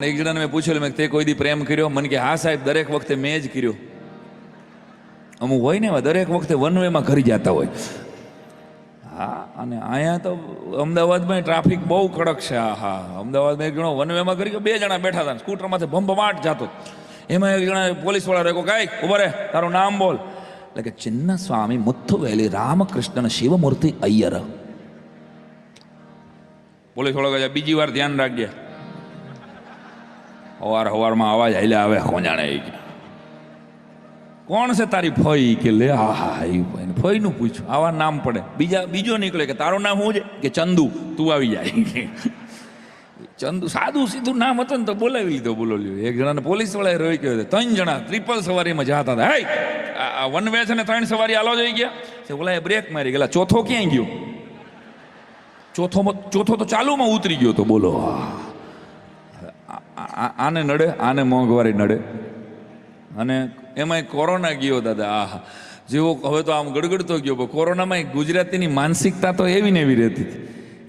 એક જણાને મેં પૂછેલું, મેં તે કોઈ દી પ્રેમ કર્યો? મને કે હા સાહેબ, દરેક વખતે મેં જ કર્યો. અમુક હોય ને દરેક વખતે વન વેમાં ઘરી જતા હોય. હા, અને અહીંયા તો અમદાવાદમાં ટ્રાફિક બહુ કડક છે. હા, અમદાવાદમાં એક જણો વન વેમાં કરી ગયો, બે જણા બેઠા હતા, સ્કૂટરમાંથી ભંભમાટ જતો. એમાં એક જણા પોલીસવાળા રેકો, કાંઈ ઉભા રે, તારું નામ બોલ. એટલે કે ચિન્ન સ્વામી મુથુવેલી રામકૃષ્ણ શિવમૂર્તિ અય્યર. પોલીસવાળો કહે બીજી વાર ધ્યાન રાખજે. હવારમાં અવાજ હાલ્યા આવે, કોણ જાણે કોણ છે તારી ફઈ? કે લે હા હા એ ફઈનું પૂછ્યું, આવા નામ પડે. બીજો નીકળે કે તારું નામ શું છે? કે ચંદુ. તું આવી જાય. ચંદુ સાદું સીધું નામ હતું ને તો બોલાવી લીધો. બોલો લ્યો, એક જણાને પોલીસ વાળાએ રોઈ ગયો. 3 જણા ટ્રિપલ સવારીમાં જતા હતા. હે આ વન વે છે ને 3 સવારી આલો જઈ ગયા. ઓલા બ્રેક મારી ગયેલા. ચોથો ક્યાંય ગયો? ચોથો તો ચાલુમાં ઉતરી ગયો. તો બોલો, આને નડે, આને મોંઘવારી નડે. અને એમાં કોરોના ગયો દાદા. આહા, જેવો હવે તો આમ ગડગડતો ગયો. કોરોનામાં ગુજરાતીની માનસિકતા તો એવી ને એવી રહેતી હતી.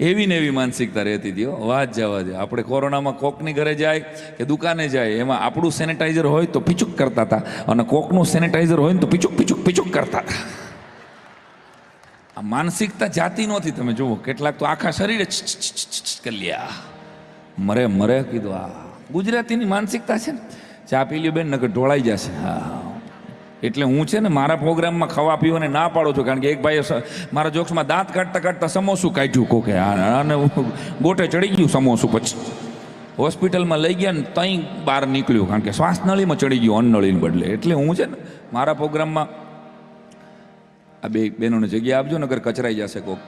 એવી ને એવી માનસિકતા રહેતી હતી. વાત જવા દે. આપણે કોરોનામાં કોકની ઘરે જાય કે દુકાને જાય, એમાં આપણું સેનેટાઈઝર હોય તો પીચુક કરતા હતા, અને કોકનું સેનેટાઈઝર હોય ને તો પીચુક કરતા હતા. આ માનસિકતા જાતી નહોતી. તમે જુઓ, કેટલાક તો આખા શરીરે કલ્યા મરે કીધું. આ ગુજરાતીની માનસિકતા છે ને. ચા પી લ્યો બેન, નકર ઢોળાઈ જશે. હા, એટલે હું છે ને મારા પ્રોગ્રામમાં ખાવા પીવાને ના પાડું છું. કારણ કે એક ભાઈએ મારા જોક્સમાં દાંત કાઢતા સમોસું કાઢ્યું કોકે, અને ગોટે ચડી ગયું સમોસું. પછી હોસ્પિટલમાં લઈ ગયા ને ત્યાં બહાર નીકળ્યું, કારણ કે શ્વાસ નળીમાં ચડી ગયું અન્નનળીને બદલે. એટલે હું છે ને મારા પ્રોગ્રામમાં આ બે બહેનોને જગ્યા આપજો, નકર કચરાઈ જશે કોક.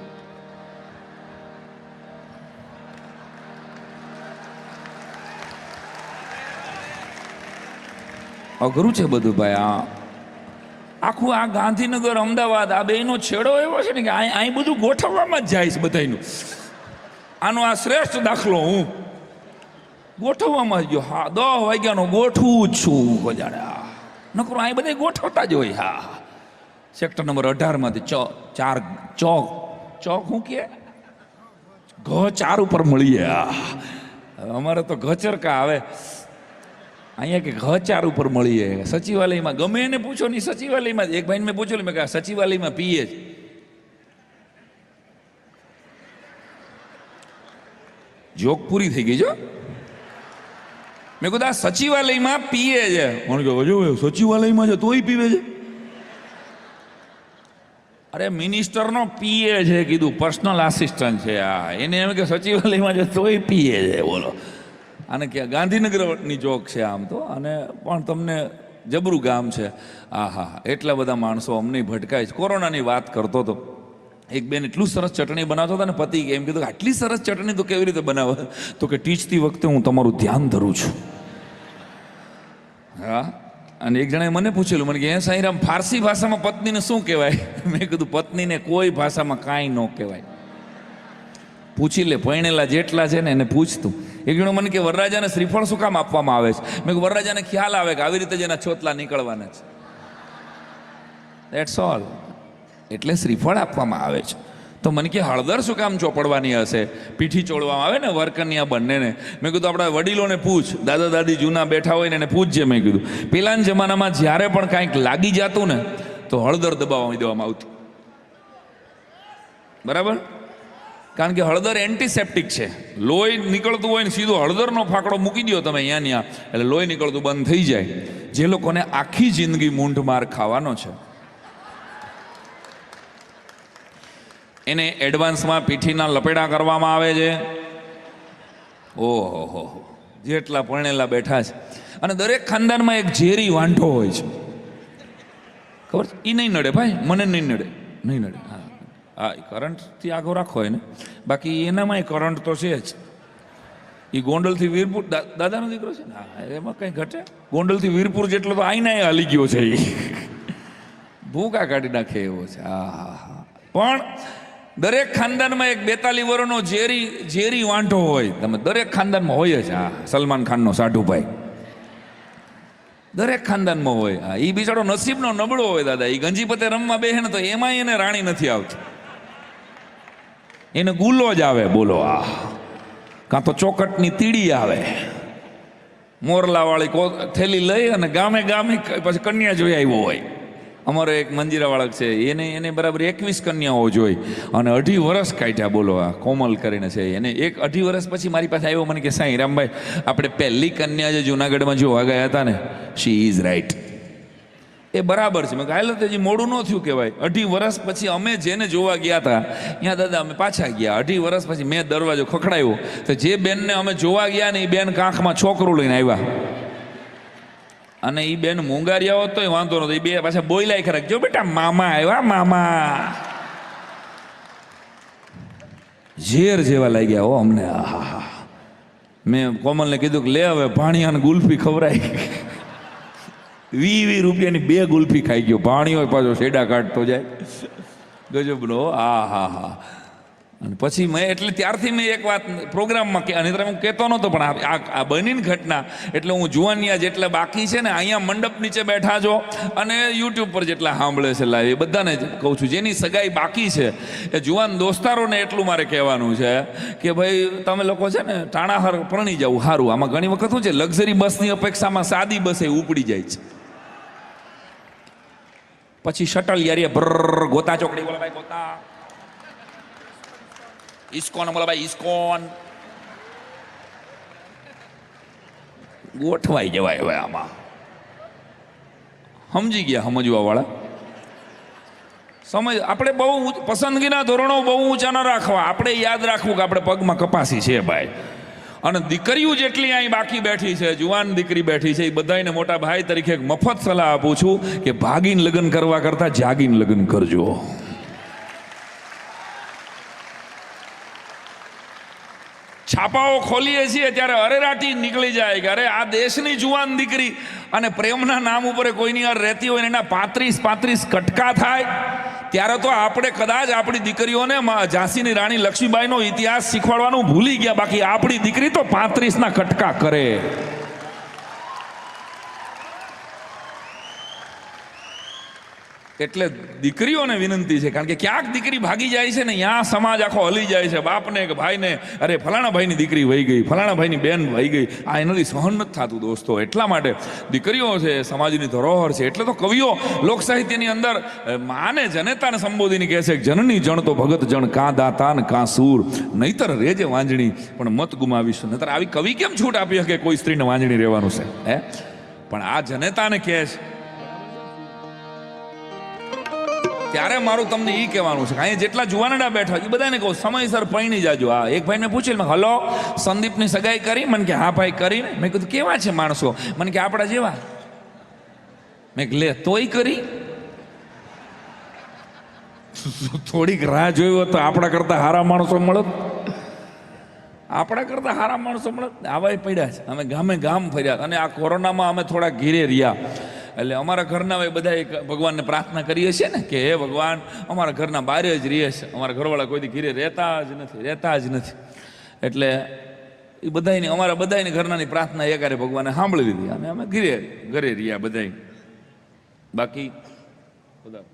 અઘરું છે બધું ભાઈ. આખું આ ગાંધીનગર, અમદાવાદ, આ બેનો છેડો એવો છે ને કે અહીં બધું ગોઠવવામાં જ જાય છે બધાનું. આનો આ શ્રેષ્ઠ દાખલો હું ગોઠવવામાં જ ગયો. હા, 10 વાગ્યાનો ગોઠવું જ છું. જાણે નકરું અહીં બધા ગોઠવતા જ હોય. હા, સેક્ટર નંબર 18માંથી ચોક શું કે ઘ4 ઉપર મળીએ. અમારે તો ઘચરકા આવે. અહીંયા કે ઘ4 ઉપર મળીએ. સચિવાલયમાં ગમે એને પૂછો નહીં, સચિવાલયમાં. એક ભાઈને મેં પૂછેલું, મેં કહ્યું સચિવાલયમાં પીએ જ. જોક પૂરી થઈ ગઈ છો. મેં કીધું આ સચિવાલયમાં પીએ છે. મને કહ્યું જો સચિવાલયમાં છે તોય પીવે છે. અરે મિનિસ્ટરનો પીએ છે કીધું, પર્સનલ આસિસ્ટન્ટ છે. આ એને એમ કે સચિવાલયમાં છે તોય પીએ છે. બોલો, અને કે ગાંધીનગરની જોક છે આમ તો. અને પણ તમને જબરું ગામ છે. આહા, એટલા બધા માણસો અમને ભટકાય છે. કોરોનાની વાત કરતો હતો. એક બેન એટલું સરસ ચટણી બનાવતો હતો ને, પતિ એમ કીધું આટલી સરસ ચટણી તો કેવી રીતે બનાવે? તો કે ટીચતી વખતે હું તમારું ધ્યાન ધરું છું. હા, અને એક જણાએ મને પૂછેલું, મને કે સાંઈરામ ફારસી ભાષામાં પત્નીને શું કહેવાય? મેં કીધું પત્નીને કોઈ ભાષામાં કાંઈ ન કહેવાય. પૂછી લે, પરણેલા જેટલા છે ને એને પૂછતું. એક જણો મને કે વરરાજાને શ્રીફળ શું કામ આપવામાં આવે છે? મેં કહ્યું વરરાજાને ખ્યાલ આવે કે આવી રીતે જ એના છોતલા નીકળવાના છે. That's all. એટલે શ્રીફળ આપવામાં આવે છે. તો મને કે હળદર શું કામ ચોપડવાની હશે? પીઠી ચોળવામાં આવે ને વરકન્યા બંનેને. મેં કીધું આપણા વડીલોને પૂછ, દાદા દાદી જૂના બેઠા હોય ને એને પૂછજે. મેં કીધું પેલાના જમાનામાં જ્યારે પણ કાંઈક લાગી જતું ને તો હળદર દબાવવા દેવામાં આવતું. બરાબર? કારણ કે હળદર એન્ટીસેપ્ટિક છે. લોહી નીકળતું હોય ને સીધો હળદરનો ફાકડો મૂકી દો તમે અહીંયા એટલે લોહી નીકળતું બંધ થઈ જાય. જે લોકોને આખી જિંદગી મૂંઢ માર ખાવાનો છે એને એડવાન્સમાં પીઠીના લપેડા કરવામાં આવે છે. ઓહો, જેટલા પરણેલા બેઠા છે. અને દરેક ખાનદાનમાં એક ઝેરી વાંઢો હોય છે. ખબર છે? એ નહીં નડે ભાઈ, મને નહીં નડે. હા, કરંટથી આગળ રાખો એને. બાકી એનામાંય કરંટ તો છે જ. એ ગોંડલથી વીરપુર, દાદાનો દીકરો છે ને, હા, એમાં કંઈ ઘટે. ગોંડલથી વીરપુર જેટલો તો આઈને હાલી ગયો છે. એ ભૂકા કાઢી નાખે એવો છે. હા, પણ દરેક ખાનદાનમાં એક 42 વર્ષનો ઝેરી વાંઢો હોય. તમે દરેક ખાનદાનમાં હોય જ. હા, સલમાન ખાનનો સાઢુભાઈ દરેક ખાનદાનમાં હોય. હા, એ બિચારો નસીબનો નબળો હોય દાદા. એ ગંજીપતે રમવા બેહે ને તો એમાં એને રાણી નથી આવતી, એને ગુલો જ આવે. બોલો, આ કાં તો ચોકટની તીડી આવે. મોરલાવાળી થેલી લઈ અને ગામે ગામે પછી કન્યા જોઈ આવ્યો હોય. અમારો એક મંજીરાવાળક છે, એને બરાબર 21 કન્યાઓ જોઈ અને 2.5 વર્ષ કાઢ્યા. બોલો, આ કોમલ કરીને છે, એને 2.5 વર્ષ પછી મારી પાસે આવ્યો. મને કે સાંઈ રામભાઈ, આપણે પહેલી કન્યા જે જુનાગઢમાં જોવા ગયા હતા ને, શી ઇઝ રાઈટ, એ બરાબર છે. મેં કહ્યું તો હજી મોડું ન થયું કહેવાય. 2.5 વર્ષ પછી અમે જેને જોવા ગયા હતા ત્યાં દાદા અમે પાછા ગયા. 2.5 વર્ષ પછી મેં દરવાજો ખખડાવ્યો તો જે બેનને અમે જોવા ગયા ને એ બેન કાંખમાં છોકરું લઈને આવ્યા. અને એ બેન મોંઘારિયા હોત તોય વાંધો નતો, એ બે પાછા બોયલાય ખરા, જો બેટા મામા આવ્યા, મામા ઝેર જેવા લાગ્યા હો અમને. આહા, મેં કોમલને કીધું કે લે હવે ભાણિયાને ગુલ્ફી ખવરાય. 20 રૂપિયાની 2 ગુલ્ફી ખાઈ ગયો. ભાણિયો પાછો શેડા કાઢતો જાય, ગજબનો. આ હા હા. અને પછી મેં એટલે ત્યારથી મેં એક વાત પ્રોગ્રામમાં કે, અને હું કહેતો નહોતો, પણ આ બનીને ઘટના એટલે હું જુવાનિયા જેટલા બાકી છે ને અહીંયા મંડપ નીચે બેઠા છો અને યુટ્યુબ પર જેટલા સાંભળે છે લાઈવ, એ બધાને જ કહું છું, જેની સગાઈ બાકી છે એ જુવાન દોસ્તારોને એટલું મારે કહેવાનું છે કે ભાઈ તમે લોકો છે ને ટાણાહર પરણી જવું સારું. આમાં ઘણી વખત શું છે, લક્ઝરી બસની અપેક્ષામાં સાદી બસ એ ઉપડી જાય છે. પછી શટલ યાર ભર ગોતા ચોકડી, બોલો ભાઈ ગોતા, ઇસ્કોન, બોલો ભાઈ ઇસ્કોન, ગોઠવાઈ જવાય. હવે આમાં સમજી ગયા સમજવા વાળા. સમજ આપણે બહુ પસંદગીના ધોરણો બહુ ઊંચા ન રાખવા. આપણે યાદ રાખવું કે આપણે પગમાં કપાસી છે ભાઈ. અને દીકરીઓ જેટલી અહીં બાકી બેઠી છે, જુવાન દીકરી બેઠી છે, એ બધાને મોટા ભાઈ તરીકે એક મફત સલાહ આપું છું કે ભાગીને લગ્ન કરવા કરતા જાગીને લગ્ન કરજો. છાપાઓ ખોલીએ છીએ ત્યારે અરેરાટી નીકળી જાય કે અરે આ દેશની જુવાન દીકરી અને પ્રેમના નામ ઉપર કોઈની યાર રહેતી હોય ને એના 35 કટકા થાય, ત્યારે તો આપણે કદાચ આપણી દીકરીઓને ઝાંસીની રાણી લક્ષ્મીબાઈનો ઇતિહાસ શીખવાડવાનું ભૂલી ગયા. બાકી આપણી દીકરી તો 35ના કટકા કરે. એટલે દીકરીઓને વિનંતી છે, કારણ કે ક્યાંક દીકરી ભાગી જાય છે ને ત્યાં સમાજ આખો હલી જાય છે. બાપને કે ભાઈને અરે ફલાણા ભાઈની દીકરી વહી ગઈ, ફલાણા ભાઈની બેન વહી ગઈ, આ એનાથી સહન નથી થતું દોસ્તો. એટલા માટે દીકરીઓ છે સમાજની ધરોહર છે. એટલે તો કવિઓ લોક સાહિત્યની અંદર માને જનેતાને સંબોધીને કહે છે, જનની જણ તો ભગત જણ, કાં દાતા ને કાં સૂર, નહીતર રેજે વાંજણી પણ મત ગુમાવીશું. નહીતર આવી કવિ કેમ છૂટ આપી શકે કોઈ સ્ત્રીને વાંજણી રહેવાનું છે હે? પણ આ જનેતાને કહે છે. ત્યારે મારું તમને એ કહેવાનું છે કે અહીંયા જેટલા જુવાનડા બેઠા એ બધાને કહું સમયસર પૈણી જાજો. આ એક ભાઈને પૂછેલ, હલો સંદીપની સગાઈ કરી? મને કે હા ભાઈ કરીને. મેં કીધું કેવા છે માણસો? મને કે આપણા જેવા. મેં લે તોય કરી? થોડીક રાહ જોઈ તો આપણા કરતા હારા માણસો મળત, આપણા કરતા હારા માણસો મળત. આવા પડ્યા છે. અમે ગામે ગામ ફર્યા અને આ કોરોનામાં અમે થોડા ઘીરે રહ્યા. એટલે અમારા ઘરના બધા ભગવાનને પ્રાર્થના કરીએ છીએ ને કે હે ભગવાન, અમારા ઘરના બહાર જ રહીએ છે, અમારા ઘરવાળા કોઈથી ઘીરે રહેતા જ નથી. એટલે એ બધાની અમારા બધાની ઘરનાની પ્રાર્થના એકારે ભગવાને સાંભળી લીધી અને અમે ઘરે રહ્યા બધા. બાકી બધા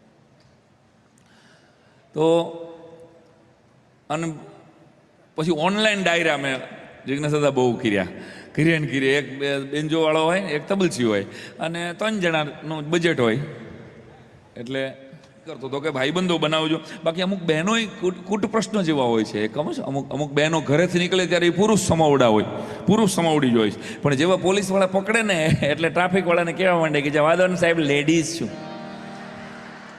તો અને પછી ઓનલાઈન ડાયરા મેં જિજ્ઞાસ હતા બહુ કર્યા. એક બેન્જો વાળો હોય, એક તબલચી હોય અને 3 જણાનું બજેટ હોય. એટલે કરતો તો કે ભાઈબંધો બનાવજો. બાકી અમુક બહેનોય કૂટ પ્રશ્નો જેવા હોય છે. અમુક બહેનો ઘરેથી નીકળે ત્યારે એ પુરુષ સમાવડા હોય, પુરુષ સમાવડી જ હોય છે. પણ જેવા પોલીસવાળા પકડે ને એટલે ટ્રાફિકવાળાને કહેવા માંડે કે જવાદન સાહેબ લેડીઝ છું.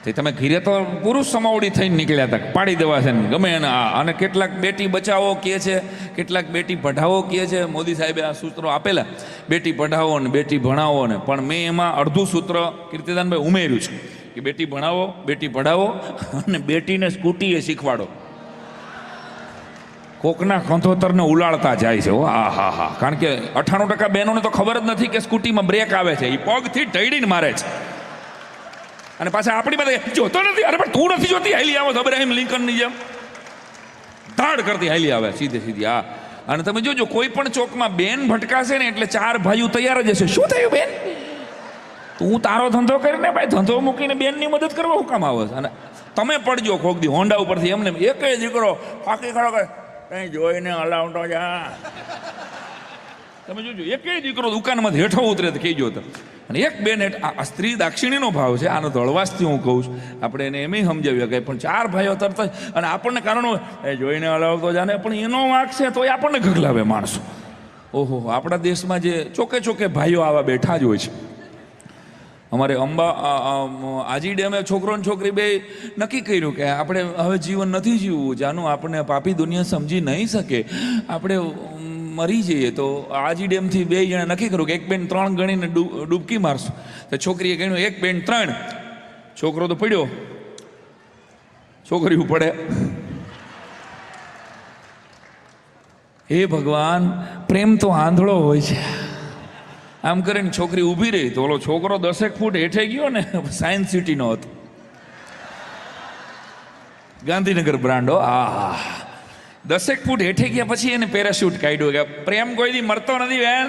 તે તમે ઘીરે તો પુરુષ સમાવડી થઈને નીકળ્યા હતા, પાડી દેવા છે ને ગમે એના. અને કેટલાક બેટી બચાવો કહે છે, કેટલાક બેટી પઢાવો કહે છે. મોદી સાહેબે આ સૂત્રો આપેલા, બેટી પઢાવો ને બેટી ભણાવો ને. પણ મેં એમાં અડધું સૂત્ર કીર્તિદાનભાઈ ઉમેર્યું છે કે બેટી ભણાવો, બેટી પઢાવો અને બેટીને સ્કૂટીએ શીખવાડો. કોકના કંથોતરને ઉલાળતા જાય છે. હા હા હા. કારણ કે 98% બહેનોને તો ખબર જ નથી કે સ્કૂટીમાં બ્રેક આવે છે. એ પગથી ઢળીને મારે છે. અને પાછા આપણી બધા જોતો નથી. અરે પણ તું નથી જોતી, હાલી આવો અબ્રાહિમ લિંકનની જેમ ધાડ કરતી હાલી આવે સીધી. હા. અને તમે જોજો કોઈ પણ ચોકમાં બેન ભટકાશે ને એટલે 4 ભાઈઓ તૈયાર જ હશે. શું થયું બેન? તું તારો ધંધો કરીને ભાઈ ધંધો મૂકીને બેનની મદદ કરવા હું કામ આવે? અને તમે પડજો કોક દી હોન્ડા ઉપરથી એમને એક દીકરો પાકી ખડો કરે, કઈ જોઈને હલાવતો જા. તમે જોજો, એકેય દીકરો દુકાનમાંથી હેઠો ઉતરે તો કહેજો તો. અને એક બેન આ સ્ત્રી દાક્ષિણીનો ભાવ છે, આનો તો હળવાશથી હું કહું છું, આપણે એને એમ સમજાવી શકાય. પણ 4 ભાઈઓ તરત જ, અને આપણને કારણો એ જોઈને હલાવતો જાણે, પણ એનો વાંક છે તો એ આપણને ગગલાવે માણસો. ઓહો, આપણા દેશમાં જે ચોકે ભાઈઓ આવા બેઠા જ હોય છે. અમારે આજી ડેમે છોકરો ને છોકરી બે નક્કી કર્યું કે આપણે હવે જીવન નથી જીવવું, જાનું આપણને પાપી દુનિયા સમજી નહીં શકે, આપણે મરી જઈએ. તો આજી ડેમથી 2 જણા નક્કી કર્યું કે એક બેન 3 ગણીને ડૂબકી મારશું. તો છોકરીએ ગણ્યું 1 બેન 3, છોકરો તો પડ્યો, છોકરીઓ પડે. હે ભગવાન, પ્રેમ તો આંધળો હોય છે. આમ કરીને છોકરી ઊભી રહી તો ઓલો છોકરો 10 ફૂટ હેઠે ગયો ને, સાયન્સ સિટીનો હતો, ગાંધીનગર બ્રાન્ડો. આ 10 ફૂટ હેઠે ગયા પછી એને પેરાશૂટ કાઢ્યું કે પ્રેમ કોઈ દી મરતો નથી બેન,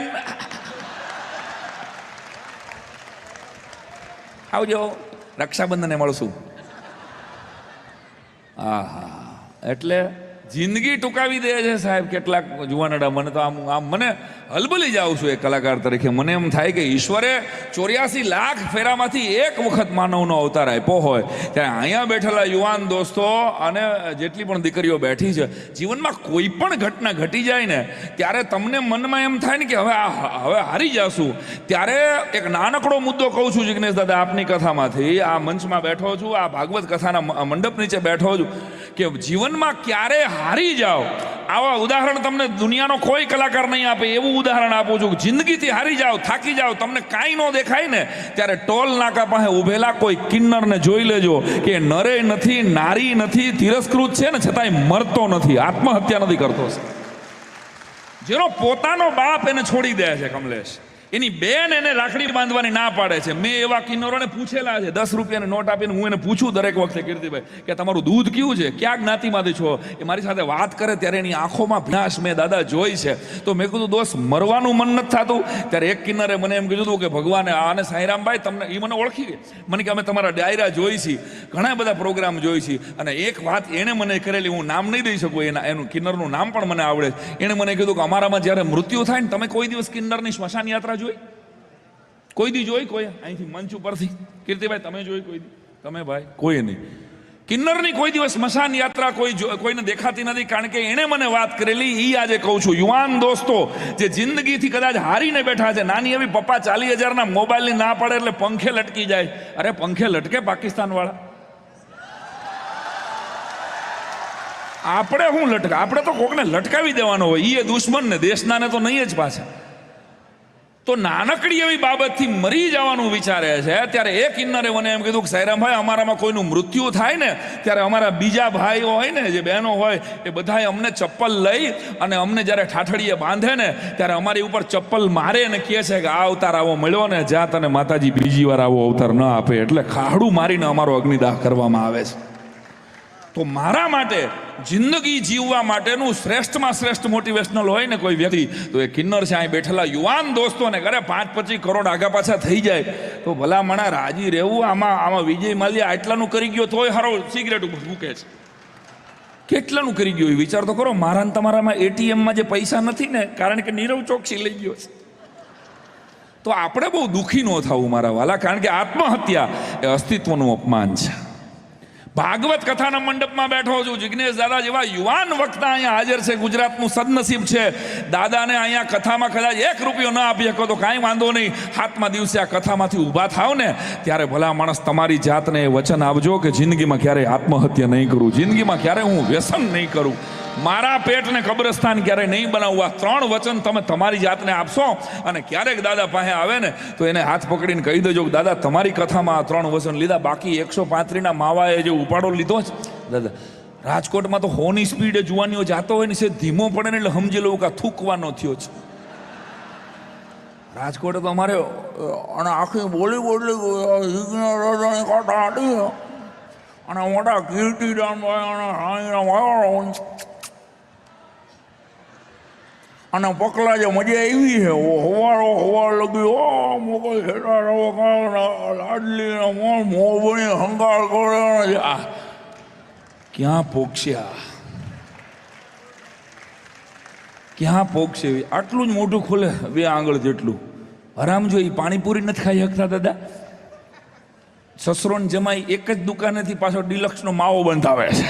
આવજો રક્ષાબંધને મળશું. એટલે જિંદગી ટૂંકાવી દે છે સાહેબ કેટલાક જુવાનડા. મને તો આમ મને હલબલી જાઉં છું એક કલાકાર તરીકે. મને એમ થાય કે ઈશ્વરે 84 લાખ ફેરામાંથી એક વખત માનવનો અવતાર આપ્યો હોય, ત્યારે અહીંયા બેઠેલા યુવાન દોસ્તો અને જેટલી પણ દીકરીઓ બેઠી છે, જીવનમાં કોઈ પણ ઘટના ઘટી જાય ને ત્યારે તમને મનમાં એમ થાય ને કે હવે હારી જશું. ત્યારે એક નાનકડો મુદ્દો કહું છું જિગ્નેશ દાદા, આપની કથામાંથી, આ મંચમાં બેઠો છું, આ ભાગવત કથાના મંડપ નીચે બેઠો છું, કે જીવનમાં ક્યારે હારી જાઓ આવા ઉદાહરણ તમને દુનિયાનો કોઈ કલાકાર નહીં આપે. એવું ઉદાહરણ આપું છું, જિંદગીથી હારી જાઓ, થાકી જાઓ, તમને કાંઈ ન દેખાય ને ત્યારે ટોલ નાકા પાસે ઉભેલા કોઈ કિન્નરને જોઈ લેજો કે નરે નથી, નારી નથી, તિરસ્કૃત છે ને છતાંય મરતો નથી, આત્મહત્યા નથી કરતો. જેનો પોતાનો બાપ એને છોડી દે છે, કમલેશ, એની બેન એને રાખડી બાંધવાની ના પાડે છે. મેં એવા કિન્નરોને પૂછેલા છે, 10 રૂપિયાની નોટ આપીને હું એને પૂછું દરેક વખતે, કીર્તિભાઈ કે તમારું દૂધ કેવું છે, ક્યાં જ્ઞાતિમાંથી છો, એ મારી સાથે વાત કરે ત્યારે એની આંખોમાં ભીનાશ મેં દાદા જોઈ છે. તો મેં કીધું દોસ્ત મરવાનું મન નથી થતું. ત્યારે એક કિન્નરે મને એમ કીધું કે ભગવાને આને સાંઈરામભાઈ તમને, એ મને ઓળખી ગઈ, મને કે અમે તમારા ડાયરા જોઈ છે, ઘણા બધા પ્રોગ્રામ જોઈ છે, અને એક વાત એણે મને કરેલી, હું નામ નહીં દઈ શકું, એનું કિન્નરનું નામ પણ મને આવડે. એણે મને કીધું કે અમારામાં જ્યારે મૃત્યુ થાય ને, તમે કોઈ દિવસ કિન્નરની સ્મશાન યાત્રા જોઈ? કોઈ દી જોઈ? કોઈ અહીંથી મંચ ઉપરથી? કીર્તિભાઈ તમે જોઈ કોઈ દી? તમે ભાઈ કોઈ નહીં. કિન્નરની કોઈ દિવસ સ્મશાન યાત્રા કોઈને દેખાતી નથી, કારણ કે એણે મને વાત કરેલી. એ આજે કહું છું, યુવાન દોસ્તો જે જિંદગીથી કદાચ હારીને બેઠા છે, નાની એવી પપ્પા 40,000ના મોબાઈલની ના પડે એટલે પંખે લટકી જાય. અરે પંખે લટકે પાકિસ્તાન વાળા, આપણે શું લટકા? આપણે તો કોકને લટકાવી દેવાનો હોય, એ દુશ્મન ને દેશના ને તો નહીં જ પાછા. તો નાનકડી એવી બાબતથી મરી જવાનું વિચારે છે. ત્યારે એક કિન્નરે મને એમ કીધું કે સાંઈરામભાઈ, અમારામાં કોઈનું મૃત્યુ થાય ને ત્યારે અમારા બીજા ભાઈઓ હોય ને, જે બહેનો હોય, એ બધાએ અમને ચપ્પલ લઈ અને અમને જ્યારે ઠાઠડીએ બાંધે ને ત્યારે અમારી ઉપર ચપ્પલ મારે અને કહે છે કે આ અવતાર આવો મળ્યો ને, જ્યાં તને માતાજી બીજી વાર આવો અવતાર ન આપે. એટલે ખાડું મારીને અમારો અગ્નિદાહ કરવામાં આવે છે. તો મારા માટે જિંદગી જીવવા માટેનું શ્રેષ્ઠમાં શ્રેષ્ઠ મોટિવેશનલ હોય ને કોઈ વ્યક્તિ, તો એ કિન્નર છે. અહીં બેઠેલા યુવાન દોસ્તોને કરે 5-25 કરોડ આગા પાછા થઈ જાય તો ભલામણા રાજી રહેવું. આમાં વિજય માલ્યા આટલાનું કરી ગયો તોય હારો સિગરેટ મૂકે છે, કેટલાનું કરી ગયો એ વિચાર તો કરો. મારા ને તમારામાં એટીએમમાં જે પૈસા નથી ને, કારણ કે નીરવ ચોકસી લઈ ગયો છે. તો આપણે બહુ દુઃખી ન થવું મારા વાલા, કારણ કે આત્મહત્યા એ અસ્તિત્વનું અપમાન છે. ભાગવત કથાના મંડપમાં બેઠો છું, જિગ્નેશ દાદા જેવા યુવાન વક્તા અહીંયા હાજર છે. ગુજરાતનું સદનસીબ છે. દાદાને અહીંયા કથામાં કદાચ 1 રૂપિયો ન આપી શકો તો કાંઈ વાંધો નહીં, 7મા દિવસે આ કથામાંથી ઊભા થાવ ને ત્યારે ભલા માણસ તમારી જાતને વચન આપજો કે જિંદગીમાં ક્યારેય આત્મહત્યા નહીં કરું, જિંદગીમાં ક્યારેય હું વ્યસન નહીં કરું, મારા પેટને કબ્રસ્તાન ક્યારેય નહીં બનાવવા. 3 વચન તમે તમારી જાતને આપશો અને ક્યારેક દાદા પાસે આવે ને તો એને હાથ પકડીને કહી દેજો કે દાદા તમારી કથામાં આ 3 વચન લીધા, બાકી 135ના માવાએ જે ઉપાડો લીધો છે દાદા. રાજકોટમાં તો 100ની સ્પીડે જુવાનીઓ જાતો હોય ને, છે ધીમો પડે ને એટલે સમજી લઉં કે થૂકવાનો થયો છે. રાજકોટ તો અમારે અને આખી બોલી અને મોટા કીર્તિદાન અને પકલા જે મજા આવી છે, હવાર લગી મોકલ લાડલી મોબણી હંગાળ કરે. ક્યાં પોક્ષ્યા, ક્યાં પોગશે એવી. આટલું જ મોઢું ખોલે, 2 આંગળ જેટલું. આરામ જોઈ પાણીપુરી નથી ખાઈ શકતા દાદા. સસરોન જમાઈ એક જ દુકાનેથી પાછો ડિલક્સનો માવો બંધાવે છે.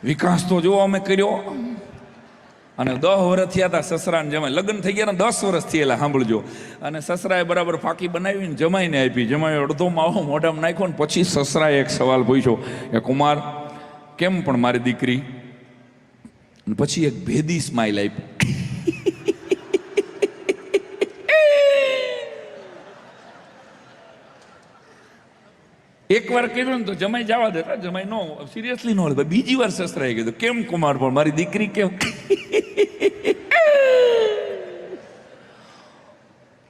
વિકાસ તો જો અમે કર્યો. અને 10 વર્ષ થયા હતા સસરાને જમાઈ, લગ્ન થઈ ગયા ને 10 વર્ષ થયેલા, સાંભળજો. અને સસરાએ બરાબર ફાંકી બનાવીને જમાઈને આપી. જમાઈ અડધો માવો મોઢામાં નાખ્યો ને પછી સસરાએ એક સવાલ પૂછ્યો કે કુમાર કેમ પણ મારી દીકરી? અને પછી એક ભેદી સ્માઇલ આપી. એક વાર કીધું ને તો જમાઈ જવા દેતા, જમાઈ નો સિરિયસલી નો લે. બીજી વાર સસરાએ કીધું કેમ કુમાર પણ મારી દીકરી કેમ?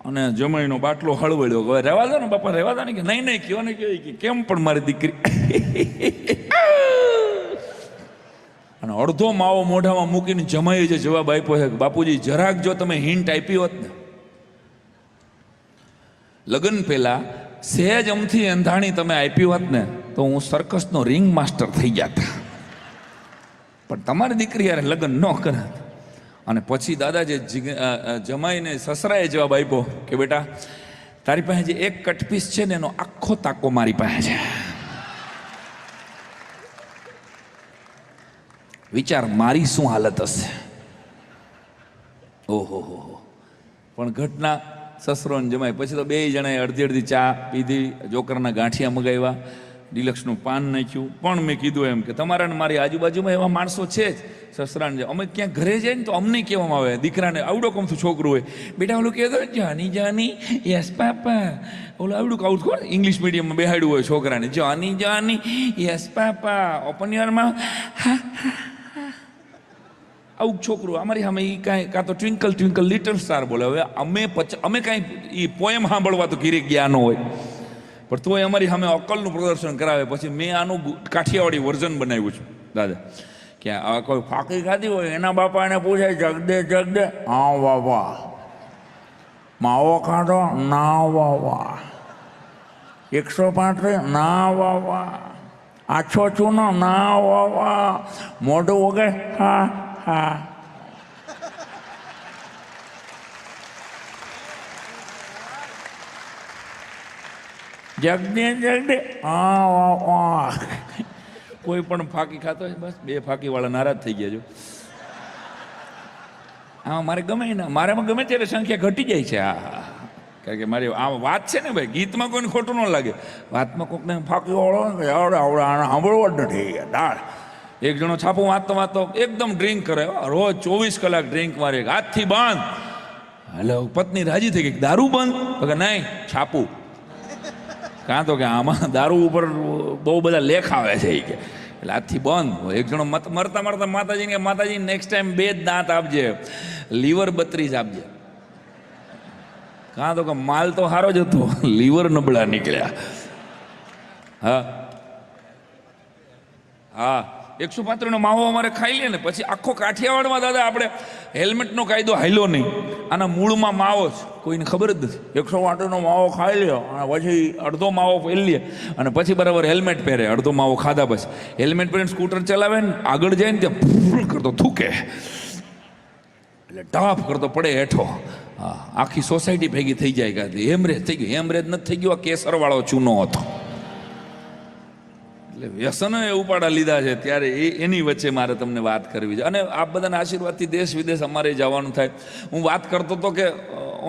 અને જમાઈનો બાટલો હળવળ્યો. હવે રહેવા દો ને બાપા, રહેવા દો ને. કે નહીં નહીં કયો ને કયો કેમ પણ મારી દીકરી. અને અડધો માવો મોઢામાં મૂકીને જમાઈએ જે જવાબ આપ્યો છે, બાપુજી જરાક જો તમે હિન્ટ આપી હોત ને, લગ્ન પહેલા સહેજ અમથી અંધાણી તમે આપી હોત ને, તો હું સર્કસનો રિંગ માસ્ટર થઈ ગયા. પણ તમારી દીકરી યાર લગ્ન ન કરાત. અને પછી દાદા જે જમાઈને સસરાએ જવાબ આપ્યો કે બેટા તારી પાસે જે એક કટપીસ છે ને એનો આખો તાકો મારી પાસે છે. વિચાર મારી શું હાલત હશે. ઓહો હો. પણ ઘટના સસરો ને જમાય પછી તો 2 જણાએ અડધી ચા પીધી, જોકરના ગાંઠિયા મગાવ્યા, ડિલક્સનું પાન નાખ્યું. પણ મેં કીધું એમ કે તમારા ને મારી આજુબાજુમાં એવા માણસો છે જ. સસરાને અમે ક્યાંક ઘરે જાય ને તો અમને કહેવામાં આવે, દીકરાને આવડો કમતું છોકરું હોય, બેટા ઓલું કહેતો જાની જાની યસ પાપા, ઓલું આવડું કાઉટ કોણ ઇંગ્લિશ મીડિયમમાં બેહાડ્યું હોય છોકરાને, Jani Jani yes papa open your mouth. આવું છોકરું અમારી સામે એ કાંઈ કાં તો ટ્વિંકલ ટ્વિંકલ લિટલ સ્ટાર બોલે. હવે અમે કાંઈ એ પોએમ સાંભળવા તો ઘીરે ગયા ન હોય, પણ તોય અમારી સામે અક્કલનું પ્રદર્શન કરાવે. પછી મેં આનું કાઠિયાવાડી વર્ઝન બનાવ્યું છે દાદા, કે આ કોઈ ફાંકી ખાધી હોય એના બાપા એને પૂછે જગદે જગદે, હા વાહ માવો ખાધો, ના વાહ 135, ના વાહ આછો ચૂનો, ના વાહ મોઢું વગર, હા હા. જગદે જગદે, હા. કોઈ પણ ફાંકી ખાતો હોય બસ 2 ફાંકીવાળા નારાજ થઈ ગયા. જો હા મારે ગમે ને, મારામાં ગમે ત્યારે સંખ્યા ઘટી જાય છે. હા કારણ કે મારી આ વાત છે ને ભાઈ, ગીતમાં કોઈને ખોટું ન લાગે, વાતમાં કોઈકને ફાંકીવાળો સાંભળવો જ નથી. દાળ એક જણો છાપું વાંચતો એકદમ ડ્રિંક કરે, રોજ 24 કલાક ડ્રિંક મારે, હાથથી બંધ. એટલે પત્ની રાજી થઈ ગઈ, દારૂ બંધ? તો કે નહીં છાપું. કાં તો કે આમાં દારૂ ઉપર બહુ બધા લેખ આવે છે એ કે, એટલે હાથથી બંધ. એક જણો મરતા મરતા માતાજીને કે માતાજી નેક્સ્ટ ટાઈમ 2 જ દાંત આપજે, લીવર 32 આપજે. કાં તો કે માલ તો સારો જ હતો, લીવર નબળા નીકળ્યા. હા હા 135નો માવો અમારે ખાઈ લે ને પછી આખો કાઠિયાવાડમાં દાદા આપણે હેલ્મેટનો કાયદો હાલ્યો નહીં. આના મૂળમાં માવો છે, કોઈને ખબર જ નથી. 135નો માવો ખાઈ લ્યો અને પછી અડધો માવો ફેલી લે અને પછી બરાબર હેલ્મેટ પહેરે. અડધો માવો ખાધા પછી હેલ્મેટ પહેરીને સ્કૂટર ચલાવે ને આગળ જાય ને ત્યાં ફૂલ કરતો થૂકે, એટલે ટાફ કરતો પડે હેઠો. હા આખી સોસાયટી ભેગી થઈ જાય કે હેમરેજ થઈ ગયું. હેમરેજ નથી થઈ ગયું, આ કેસરવાળો ચૂનો હતો. એટલે વ્યસનો એ ઉપાડા લીધા છે. ત્યારે એની વચ્ચે મારે તમને વાત કરવી છે. અને આ બધાના આશીર્વાદથી દેશ વિદેશ અમારે જવાનું થાય. હું વાત કરતો હતો કે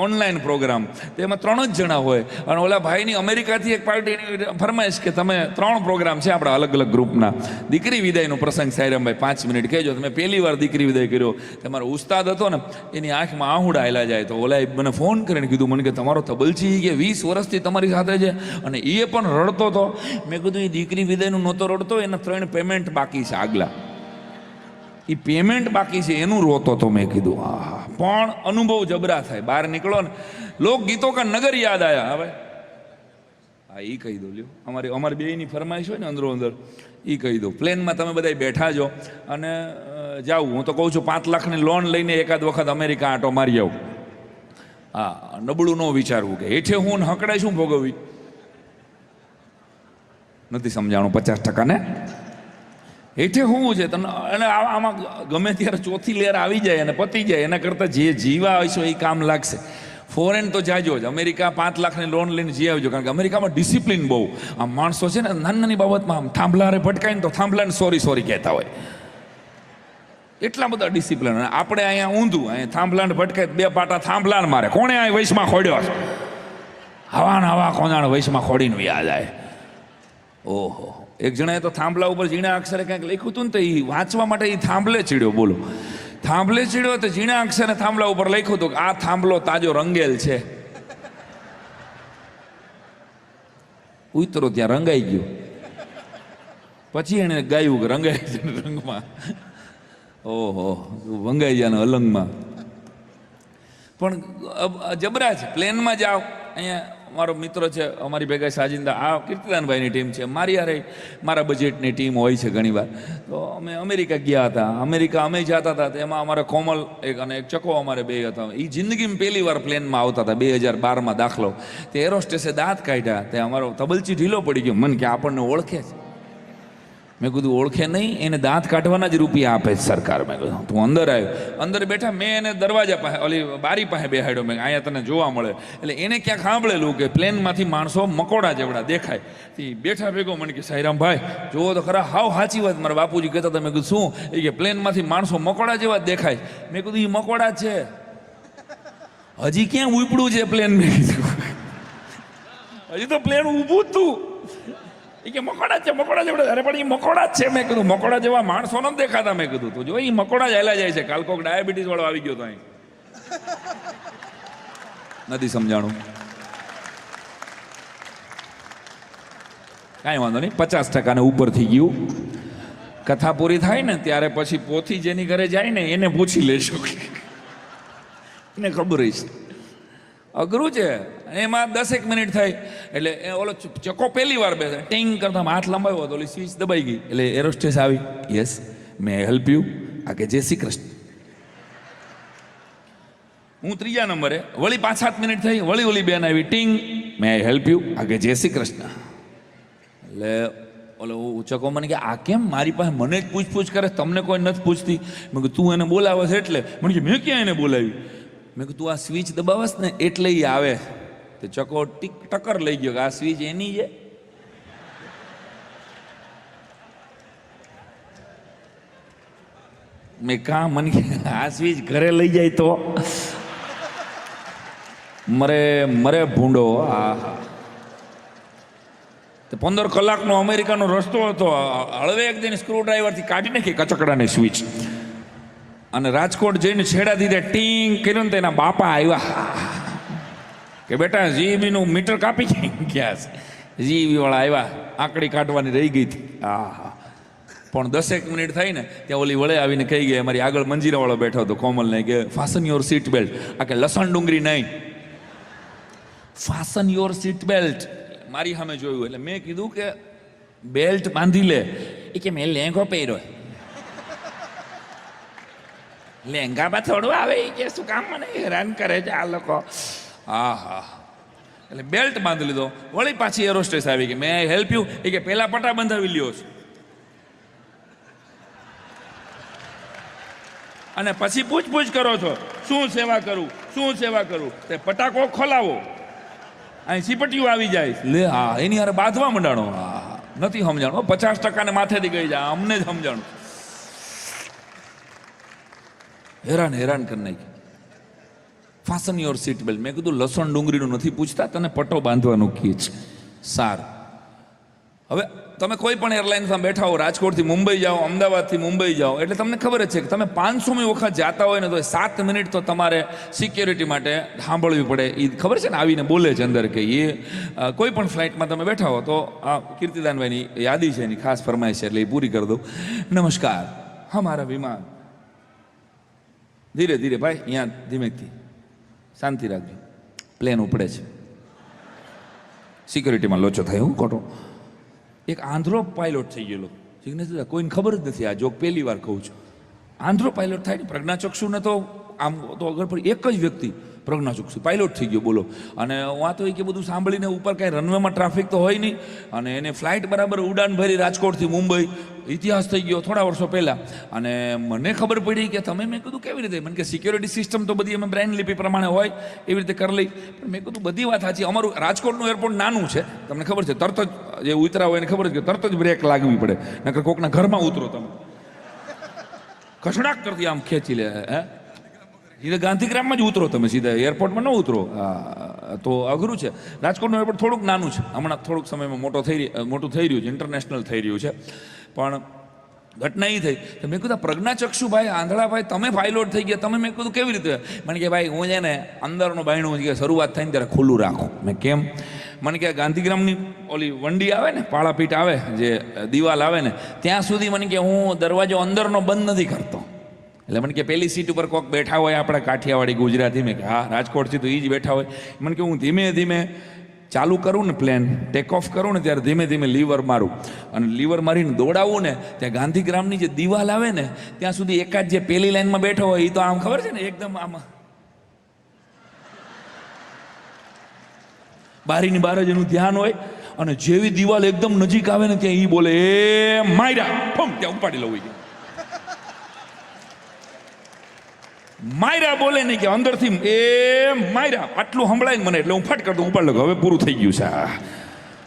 ઓનલાઈન પ્રોગ્રામ, તેમાં 3 જ જણા હોય. અને ઓલા ભાઈની અમેરિકાથી એક પાર્ટીની ફરમાઈશ કે તમે 3 પ્રોગ્રામ છે આપણા અલગ અલગ ગ્રુપના. દીકરી વિદાયનો પ્રસંગ સાયરામભાઈ 5 મિનિટ કહેજો. તમે પહેલી વાર દીકરી વિદાય કર્યો, તમારો ઉસ્તાદ હતો ને એની આંખમાં આહુડા હાલ્યા જાય. તો ઓલા મને ફોન કરીને કીધું, મને કે તમારો તબલચી કે 20 વર્ષથી તમારી સાથે છે અને એ પણ રડતો હતો. મેં કીધું એ દીકરી વિદાયનું નહોતો રડતો, એના 3 પેમેન્ટ બાકી છે આગલા, એ પેમેન્ટ બાકી છે એનું રોતો તો. મેં કીધું હા, પણ અનુભવ જબરા થાય. બહાર નીકળો ને લોકગીતો કા નગર યાદ આયા. હવે હા એ કહી દો લ્યો, અમારી બેયની ફરમાઈશ હોય ને અંદરો અંદર, એ કહી દો. પ્લેનમાં તમે બધા બેઠા જો અને જાઉં, હું તો કહું છું 5 લાખની લોન લઈને એકાદ વખત અમેરિકા આંટો મારી આવું. હા નબળું ન વિચારવું કે હેઠે હું હકડાઈ શું ભોગવવી. નથી સમજાણું 50% ને. હેઠે શું છે તમને, અને આમાં ગમે ત્યારે ચોથી લેર આવી જાય અને પતી જાય, એના કરતાં જે જીવા હશો એ કામ લાગશે. ફોરેન તો જાજો જ, અમેરિકા 5 લાખની લોન લઈને જી આવજો, કારણ કે અમેરિકામાં ડિસિપ્લિન બહુ. આમ માણસો છે ને નાની નાની બાબતમાં આમ થાંભલારે ભટકાય ને તો થાંભલાને સોરી કહેતા હોય, એટલા બધા ડિસિપ્લિન. અને આપણે અહીંયા ઊંધું, અહીંયા થાંભલાને ભટકાય 2 પાટા થાંભલાને મારે, કોણે અહીં વૈશમાં ખોડ્યો છે, હવા ને હવા કોનાણ વૈશમાં ખોડીને વ્યા જાય. ઓહો, એક જણાએ તો થાંભલા ઉપર ઝીણા અક્ષરે કંઈક લખ્યું હતું ને, તો એ વાંચવા માટે એ થાંભલે ચીડ્યો. બોલો, થાંભલે ચીડ્યો તો ઝીણા અક્ષરે થાંભલા ઉપર લખ્યું હતું કે આ થાંભલો તાજો રંગેલ છે. ઉતરો ત્યાં રંગાઈ ગયો, પછી એને ગાયું કે રંગાઈ છે રંગમાં. ઓહો, વંગાઈ જાય ને અલંગમાં. પણ જબરા છે. પ્લેનમાં જાઓ, અહીંયા મારો મિત્ર છે અમારી ભેગા સાજિંદા, આ કીર્તિદાનભાઈની ટીમ છે, મારી હારે મારા બજેટની ટીમ હોય છે ઘણીવાર. તો અમે અમેરિકા ગયા હતા. અમેરિકા અમે જતા હતા, એમાં અમારે કોમલ એક અને એક ચકો અમારે 2 હતા. એ જિંદગીમાં પહેલી વાર પ્લેનમાં આવતા હતા, 2012માં દાખલો. તે એરોસ્ટેસે દાંત કાઢ્યા, તે અમારો તબલચી ઢીલો પડી ગયો. મને કે આપણને ઓળખે છે. મેં કીધું ઓળખે નહીં, એને દાંત કાઢવાના જ રૂપિયા આપે છે સરકાર. મેં કીધું તું અંદર આવ્યો. અંદર બેઠા, મેં એને દરવાજા પાસે ઓલી બારી પાસે બેહાડ્યો. મેં અહીંયા તને જોવા મળે. એટલે એને ક્યાંક સાંભળેલું કે પ્લેનમાંથી માણસો મકોડા જેવડા દેખાય. એ બેઠા ભેગો મને કે સાઈરામભાઈ જુઓ તો ખરા, હાવ સાચી વાત મારા બાપુજી કહેતા હતા. મેં કીધું શું? એ કે પ્લેનમાંથી માણસો મકોડા જેવા દેખાય. મેં કીધું એ મકોડા છે, હજી ક્યાં ઉપડું છે પ્લેન? મેં કીધું હજી તો પ્લેન ઊભું જ તું. એ કે મકોડા છે, મકોડા જેવડા. અરે પણ એ મકોડા જ છે. મેં કીધું મકોડા જેવા માણસો નથી દેખાતા. મેં કીધું તો જો એ મકોડા જ હાલ્યા જાય છે. કાલ કોક ડાયાબિટીસ વાળો આવી ગયો તો અહીં નથી સમજાણું. કાંઈ વાંધો નહીં, 50% ને ઉપર થઈ ગયું. કથા પૂરી થાય ને ત્યારે પછી પોથી જેની ઘરે જાય ને એને પૂછી લેશો, એને ખબર છે. અઘરું છે. એમાં 10 મિનિટ થઈ એટલે ઓલો ચકો પહેલી વાર બેસે, ટિંગ કરતા હાથ લંબાવ્યો તો ઓલી સ્વિચ દબાઈ ગઈ. એટલે એરોસ્ટેસ આવી, યસ મે હેલ્પ યુ, આ કે જય શ્રી કૃષ્ણ. હું 3જા નંબરે, વળી 5-7 મિનિટ થઈ, વળી ઓલી બેન આવી, ટિંગ મે હેલ્પ યુ, આ કે જય શ્રી કૃષ્ણ. એટલે ઓલો ચકો મને કે આ કેમ મારી પાસે મને જ પૂછપૂછ કરે, તમને કોઈ નથી પૂછતી? મેં કીધું તું એને બોલાવે છે એટલે. મને કે મેં ક્યાં એને બોલાવી? મેં કીધું તું આ સ્વિચ દબાવસ ને એટલે એ આવે. તો ચકો ટક્કર લઈ ગયો કે આ સ્વિચ એની છે. મેં કા મને આ સ્વિચ ઘરે લઈ જાય તો મરે ભૂંડો. હા, 15 કલાકનો અમેરિકાનો રસ્તો હતો. હળવે એક દિન સ્ક્રૂ ડ્રાઈવરથી કાઢી નાખી કચકડાની સ્વિચ, અને રાજકોટ જઈને છેડા દીધે ટીંગ કર્યું ને તો એના બાપા આવ્યા કે બેટા જીબીનું મીટર કાપી ગયા છે. જીબી વાળા આવ્યા, આંકડી કાઢવાની રહી ગઈ હતી. હા, પણ 10 મિનિટ થઈ ને ત્યાં ઓલી વળે આવીને કહી ગઈ, અમારી આગળ મંજીરાવાળો બેઠો હતો કોમલને, કે ફાસન યોર સીટ બેલ્ટ. આ કે લસણ ડુંગળી નહીં, ફાસન યોર સીટ બેલ્ટ. મારી સામે જોયું એટલે મેં કીધું કે બેલ્ટ બાંધી લે. એ કે મેં લેંઘો પહેર્યો. લહેંગામાં થોડું આવે એ કે શું કામ મને હેરાન કરે છે આ લોકો. હા, એટલે બેલ્ટ બાંધી લીધો. વળી પાછી એરોસ્ટેસ આવી કે મે આઈ હેલ્પ યુ? એ કે પેલા પટા બંધાવી લ્યો છે અને પછી પૂછપૂછ કરો છો શું સેવા કરું, શું સેવા કરું. તે પટાકો ખોલાવો, અહીં સીપટીઓ આવી જાય. લે હા, એની હારે બાંધવા મંડાણો. હા, નથી સમજાણું. 50% ને માથેથી ગઈ જાય, અમને જ સમજાણું. હેરાન કરી નાખી. ફાસન યોર સીટ બેલ્ટ. મેં કીધું લસણ ડુંગળીનું નથી પૂછતા, તને પટ્ટો બાંધવાનું કહે છે. સારું, હવે તમે કોઈ પણ એરલાઇન્સમાં બેઠા હો, રાજકોટથી મુંબઈ જાઓ, અમદાવાદથી મુંબઈ જાઓ, એટલે તમને ખબર જ છે કે તમે 500મી વખત જાતા હોય ને તો 7 મિનિટ તો તમારે સિક્યોરિટી માટે સાંભળવી પડે. એ ખબર છે ને, આવીને બોલે છે અંદર કે એ કોઈ પણ ફ્લાઇટમાં તમે બેઠા હો તો આ કીર્તિદાનભાઈની યાદી છે, એની ખાસ ફરમાઈશ છે, એટલે એ પૂરી કરી દઉં. નમસ્કાર, હમારા વિમાન. ધીરે ધીરે ભાઈ, અહીંયા ધીમેથી, શાંતિ રાખજો, પ્લેન ઉપડે છે. સિક્યોરિટીમાં લોચો થાય, હું ખોટો. એક આંધ્રો પાયલોટ થઈ ગયેલો, કોઈને ખબર જ નથી. આ જોક પહેલી વાર કહું છું. આંધ્રો પાયલોટ થાય ને, પ્રજ્ઞાચક્ષુને તો આમ તો આગળ પર એક જ વ્યક્તિ પ્રજ્ઞાચક્ષુ પાયલોટ થઈ ગયો, બોલો. અને વાં તો એ કે બધું સાંભળીને ઉપર કાંઈ રનવેમાં ટ્રાફિક તો હોય નહીં, અને એને ફ્લાઇટ બરાબર ઉડાન ભરી રાજકોટથી મુંબઈ, ઇતિહાસ થઈ ગયો થોડા વર્ષો પહેલાં. અને મને ખબર પડી કે તમે, મેં કીધું કેવી રીતે, મને કે સિક્યોરિટી સિસ્ટમ તો બધી અમે બ્રેન લિપિ પ્રમાણે હોય એવી રીતે કરી લઈ. પણ મેં કીધું બધી વાત સાચી, અમારું રાજકોટનું એરપોર્ટ નાનું છે, તમને ખબર છે, તરત જ જે ઉતરા હોય એને ખબર છે કે તરત જ બ્રેક લાગવી પડે, નકર કોકના ઘરમાં ઉતરો તમે કસડાક કરતી આમ ખેંચી લે. સીધા ગાંધીગ્રામમાં જ ઉતરો તમે, સીધા એરપોર્ટમાં ન ઉતરો. તો અઘરું છે. રાજકોટનું એરપોર્ટ થોડુંક નાનું છે, હમણાં થોડુંક સમયમાં મોટું થઈ રહ્યું છે, ઇન્ટરનેશનલ થઈ રહ્યું છે. પણ ઘટના એ થઈ તો મેં કીધું પ્રજ્ઞાચક્ષુભાઈ આંધળાભાઈ તમે પાયલોટ થઈ ગયા, તમે, મેં કીધું કેવી રીતે? મને કે ભાઈ હું છે ને અંદરનું બાયણું કે શરૂઆત થાય ને ત્યારે ખુલ્લું રાખું. મેં કેમ? મને કે ગાંધીગ્રામની ઓલી વંડી આવે ને, પાળાપીઠ આવે, જે દિવાલ આવે ને, ત્યાં સુધી મને કે હું દરવાજો અંદરનો બંધ નથી કરતો. એટલે મને કે પેલી સીટ ઉપર કોઈક બેઠા હોય આપણા કાઠિયાવાડી ગુજરાતી, મેં કે હા રાજકોટથી તો એ જ બેઠા હોય. મને કે હું ધીમે ધીમે ચાલુ કરું ને, પ્લેન ટેક ઓફ કરું ને, ત્યારે ધીમે ધીમે લીવર મારું, અને લીવર મારીને દોડાવું ને, ત્યાં ગાંધીગ્રામની જે દિવાલ આવે ને ત્યાં સુધી એકાદ જે પેલી લાઈનમાં બેઠો હોય એ તો આમ ખબર છે ને એકદમ આમાં બારીની બહાર જ એનું ધ્યાન હોય, અને જેવી દિવાલ એકદમ નજીક આવે ને ત્યાં એ બોલે એ માયરા ફમ, ત્યાં ઉપાડી લઉં. માયરા બોલે નહીં કે અંદરથી એ માયરા આટલું સંભળાય મને, એટલે હું ફટ કરતો ઉપાડ લઉં, હવે પૂરું થઈ ગયું છે,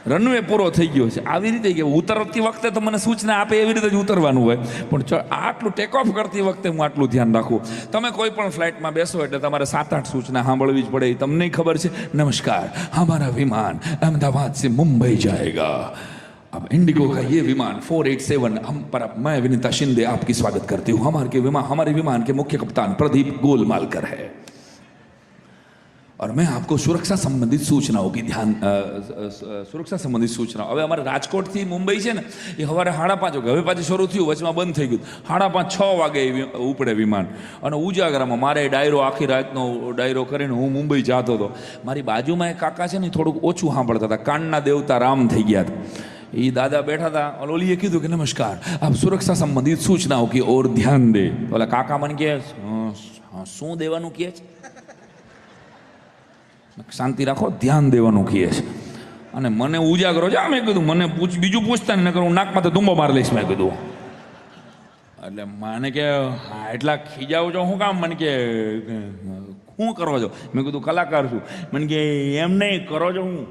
રનવે પૂરો થઈ ગયો છે. આવી રીતે કે ઉતરતી વખતે તો મને સૂચના આપે એવી રીતે જ ઉતરવાનું હોય, પણ આટલું ટેક ઓફ કરતી વખતે હું આટલું ધ્યાન રાખું. તમે કોઈ પણ ફ્લાઇટમાં બેસો એટલે તમારે 7-8 સૂચના સાંભળવી જ પડે, એ તમને ખબર છે. નમસ્કાર, हमारा विमान अहमदाबाद से मुंबई जाएगा, अब इंडिगो का ये विमान 487 हम पर मैं विनीता शिंदे आपकी स्वागत करती हूँ. हमारे विमान के मुख्य कप्तान प्रदीप गोलमालकर है और मैं आपको सुरक्षा संबंधित सूचनाओं की सुरक्षा संबंधित सूचनाओं. હવે અમારે રાજકોટથી મુંબઈ છે ને એ સવારે 5:30 વાગે, હવે પાછું શરૂ થયું, વચમાં બંધ થઈ ગયું. 5:30-6 વાગે ઉપડે વિમાન, અને ઉજાગરામાં મારે ડાયરો આખી રાતનો ડાયરો કરીને હું મુંબઈ જતો હતો. મારી બાજુમાં એક કાકા છે ને થોડુંક ઓછું સાંભળતા હતા, કાનના દેવતા રામ થઈ ગયા હતા. એ દાદા બેઠા હતા, ઓલીએ કીધું કે નમસ્કાર, આપ સુરક્ષા સંબંધિત સૂચનાઓ की ओर ध्यान दे. ઓલા કાકા મને કહે શું દેવાનું કહે છે? શાંતિ રાખો, ધ્યાન દેવાનું કહે છે. અને મને ઉજાગરો છે, મેં કીધું મને બીજું પૂછતા ને, નકર હું નાકમાં તો ધુંબો મારી લઈશ, મેં કીધું. એટલે મને કે હા એટલા ખીજાવ છો શું કામ? મને કે શું કરો છો? મેં કીધું કલાકાર છું. મને કે એમ નહીં કરો છો હું.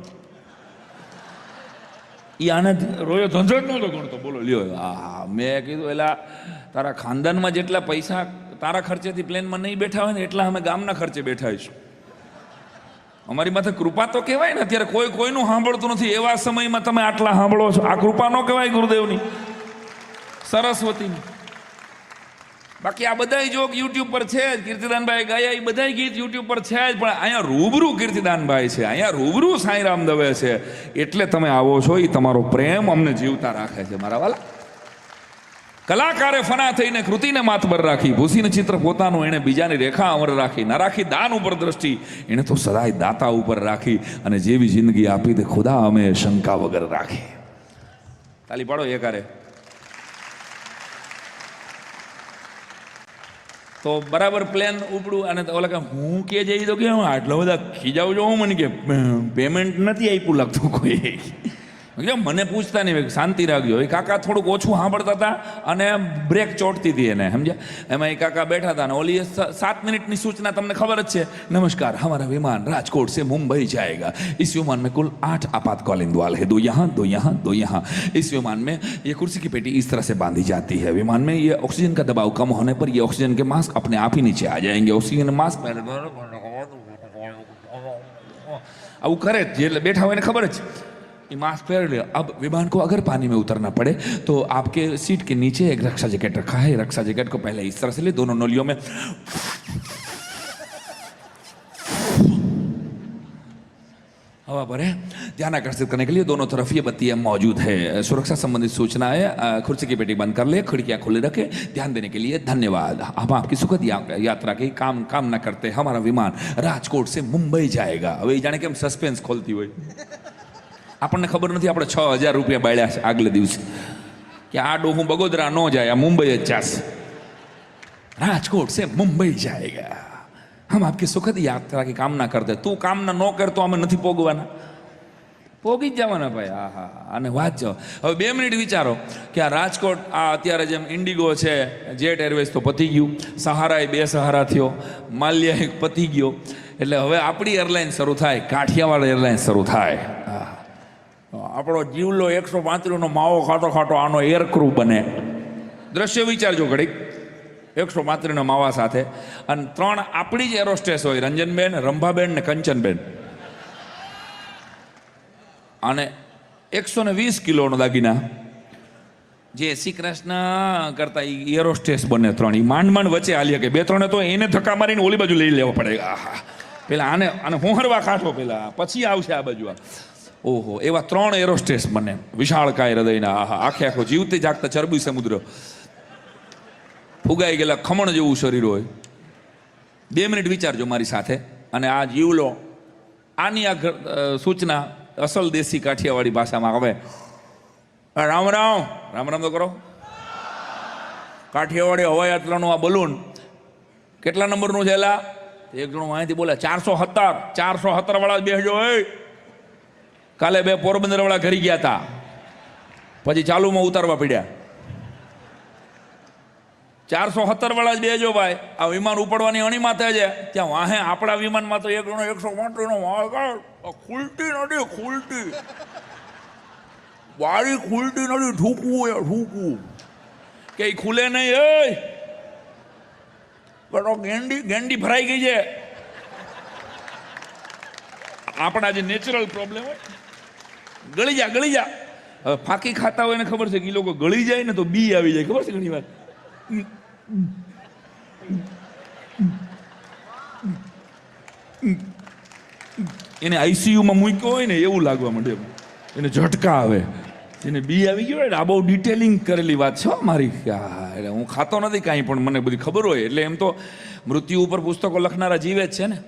એ આને રોયો ધંધો જ નહોતો ગણતો, બોલો લ્યો. હા, મેં કીધું એલા તારા ખાનદાનમાં જેટલા પૈસા તારા ખર્ચેથી પ્લેનમાં નહીં બેઠા હોય ને એટલા અમે ગામના ખર્ચે બેઠા છું. અમારી માથે કૃપા તો કહેવાય ને. અત્યારે કોઈ કોઈનું સાંભળતું નથી, એવા સમયમાં તમે આટલા સાંભળો છો. આ કૃપા ન કહેવાય ગુરુદેવની, સરસ્વતીની? બાકી આ બધા જોક યુટ્યુબ પર છે જ. કીર્તિદાનભાઈ ગાયા એ બધા ગીત યુટ્યુબ પર છે જ, પણ અહીંયા રૂબરૂ કીર્તિદાનભાઈ છે, અહીંયા રૂબરૂ સાંઈરામ દવે છે, એટલે તમે આવો છો. એ તમારો પ્રેમ અમને જીવતા રાખે છે મારા વાલા. કલાકારે ફના થઈને કૃતિને માતબર રાખી, ભૂસીને ચિત્ર પોતાનું એણે બીજાની રેખા અમર રાખી, ના રાખી દાન ઉપર દ્રષ્ટિ, એણે તો સદાય દાતા ઉપર રાખી, અને જેવી જિંદગી આપી તે ખુદા અમે શંકા વગર રાખી. તાલી પાડો એકારે. તો બરાબર પ્લેન ઉપડું, અને ઓલા કે હું કે જઈ તો કે આટલા બધા ખીજાવ જો, હું મને કે પેમેન્ટ નથી આપ્યું લાગતું કોઈ. મને પૂછતા નહીં, શાંતિ રાખજો. એ કાકા થોડુંક ઓછું સાંભળતા હતા અને બ્રેક ચોટતી હતી એને, સમજ્યા? એમાં એ કાકા બેઠા હતા, અને ઓલી 7 મિનિટની સૂચના તમને ખબર જ છે. नमस्कार, हमारा विमान राजकोट से मुंबई जाएगा. इस विमान में कुल 8 आपातकालीन द्वार है, 2 यहाँ 2 यहाँ 2 यहाँ. इस विमान में ये कुर्सी की पेटी इस तरह से बांधी जाती है. विमान में ये ऑक्सीजन का दबाव कम होने पर ये ऑक्सीजन के मास्क अपने आप ही नीचे आ जाएंगे. ऑक्सीजन मास्क આવું કરે જે બેઠા હોય ને ખબર જ. ये मास्क पहन लिया. अब विमान को अगर पानी में उतरना पड़े तो आपके सीट के नीचे एक रक्षा जैकेट रखा है. रक्षा जैकेट को पहले इस तरह से ले, दोनों नलियों में हवा भरे. ध्यान आकर्षित करने के लिए दोनों तरफ ये बत्तियां मौजूद है. सुरक्षा संबंधित सूचना है. कुर्सी की पेटी बंद कर ले, खिड़कियां खुली रखे. ध्यान देने के लिए धन्यवाद. हम आपकी सुखद यात्रा की कामना करते. हमारा विमान राजकोट से मुंबई जाएगा. હવે એ જાણે કેમ સસ્પેન્સ ખોલતી હોય. આપણને ખબર નથી, આપણે 6000 રૂપિયા બાળ્યા છે આગલે દિવસે કે આ ડોહું બગોદરા ન જાય, આ મુંબઈ જ જાશે. રાજકોટ સે મુંબઈ જાયગા. हम आपकी सुखद यात्रा की कामना करते. તું કામના ન કરતો અમે નથી પોગવાના, પોગી જ જવાના ભાઈ. હા હા. અને વાંચો હવે 2 મિનિટ વિચારો કે આ રાજકોટ આ અત્યારે જેમ ઇન્ડિગો છે, જેટ એરવેઝ તો પતી ગયું, સહારા 2 સહારા થયો, માલ્યા 1 પતી ગયો, એટલે હવે આપણી એરલાઇન શરૂ થાય, કાઠિયાવાડ એરલાઇન શરૂ થાય. આપણો જીવલો 135નો માવો ખાતો ખાતો આનો એરક્રૂ બને. દ્રશ્ય વિચારજો ઘડીક, 135ના માવા સાથે, અને 3 આપણી જ એરોસ્ટેસ હોય, રંજનબેન, રંભાબેન ને કંચનબેન, અને 120 કિલોનો દાગીના જે શ્રી કૃષ્ણ કરતા એરોસ્ટેસ બને 3. માંડ માંડ વચ્ચે હાલીએ કે 2-3 તો એને ધક્કા મારીને ઓલી બાજુ લઈ લેવા પડે. આહા, પેલા આને હોહરવા કાઢો, પેલા પછી આવશે આ બાજુ. ઓહો, એવા 3 એરોસ્ટેસ બને, વિશાળકાય હૃદયના. આહા, આખે આખો જીવતે જાગતા ચરબી સમુદ્ર, ફુગાઈ ગયેલા ખમણ જેવું શરીર હોય. 2 મિનિટ વિચારજો મારી સાથે. અને આ જીવલો, આની આ સૂચના અસલ દેશી કાઠિયાવાડી ભાષામાં હવે રામ રામ રામ રામ તો કરો. કાઠિયાવાડી હવાઈ યાત્રાનું આ બલૂન કેટલા નંબરનું છે? એલા એક જણો અહીંથી બોલે 417 વાળા બેસજો. કાલે 2 પોરબંદર વાળા ઘરી ગયા હતા, પછી ચાલુમાં ઉતારવા પડ્યા. 417 વાળા જ બેજો ભાઈ. આ વિમાન ઉપડવાની અણી માથે છે, ત્યાં વાહે આપણા વિમાનમાં તો એક જણો 135 ખુલતી નથી, ખુલતી વાળી ખુલતી નથી, ઠૂકવું ઠૂકવું કે ખુલે નહીં. ગેંડી ભરાઈ ગઈ છે. આપણા જે નેચરલ પ્રોબ્લેમ હોય, ગળી જા. હવે ફાંકી ખાતા હોય ને ખબર છે કે એ લોકો ગળી જાય ને તો બી આવી જાય, ખબર છે ઘણી વાર. એને આઈસીયુમાં મૂક્યો હોય ને એવું લાગવા માંડે, એને ઝટકા આવે, એને બી આવી ગયો હોય. આ બહુ ડિટેલિંગ કરેલી વાત છે મારી. એટલે હું ખાતો નથી કાંઈ, પણ મને બધી ખબર હોય. એટલે એમ તો મૃત્યુ ઉપર પુસ્તકો લખનારા જીવે જ છે ને,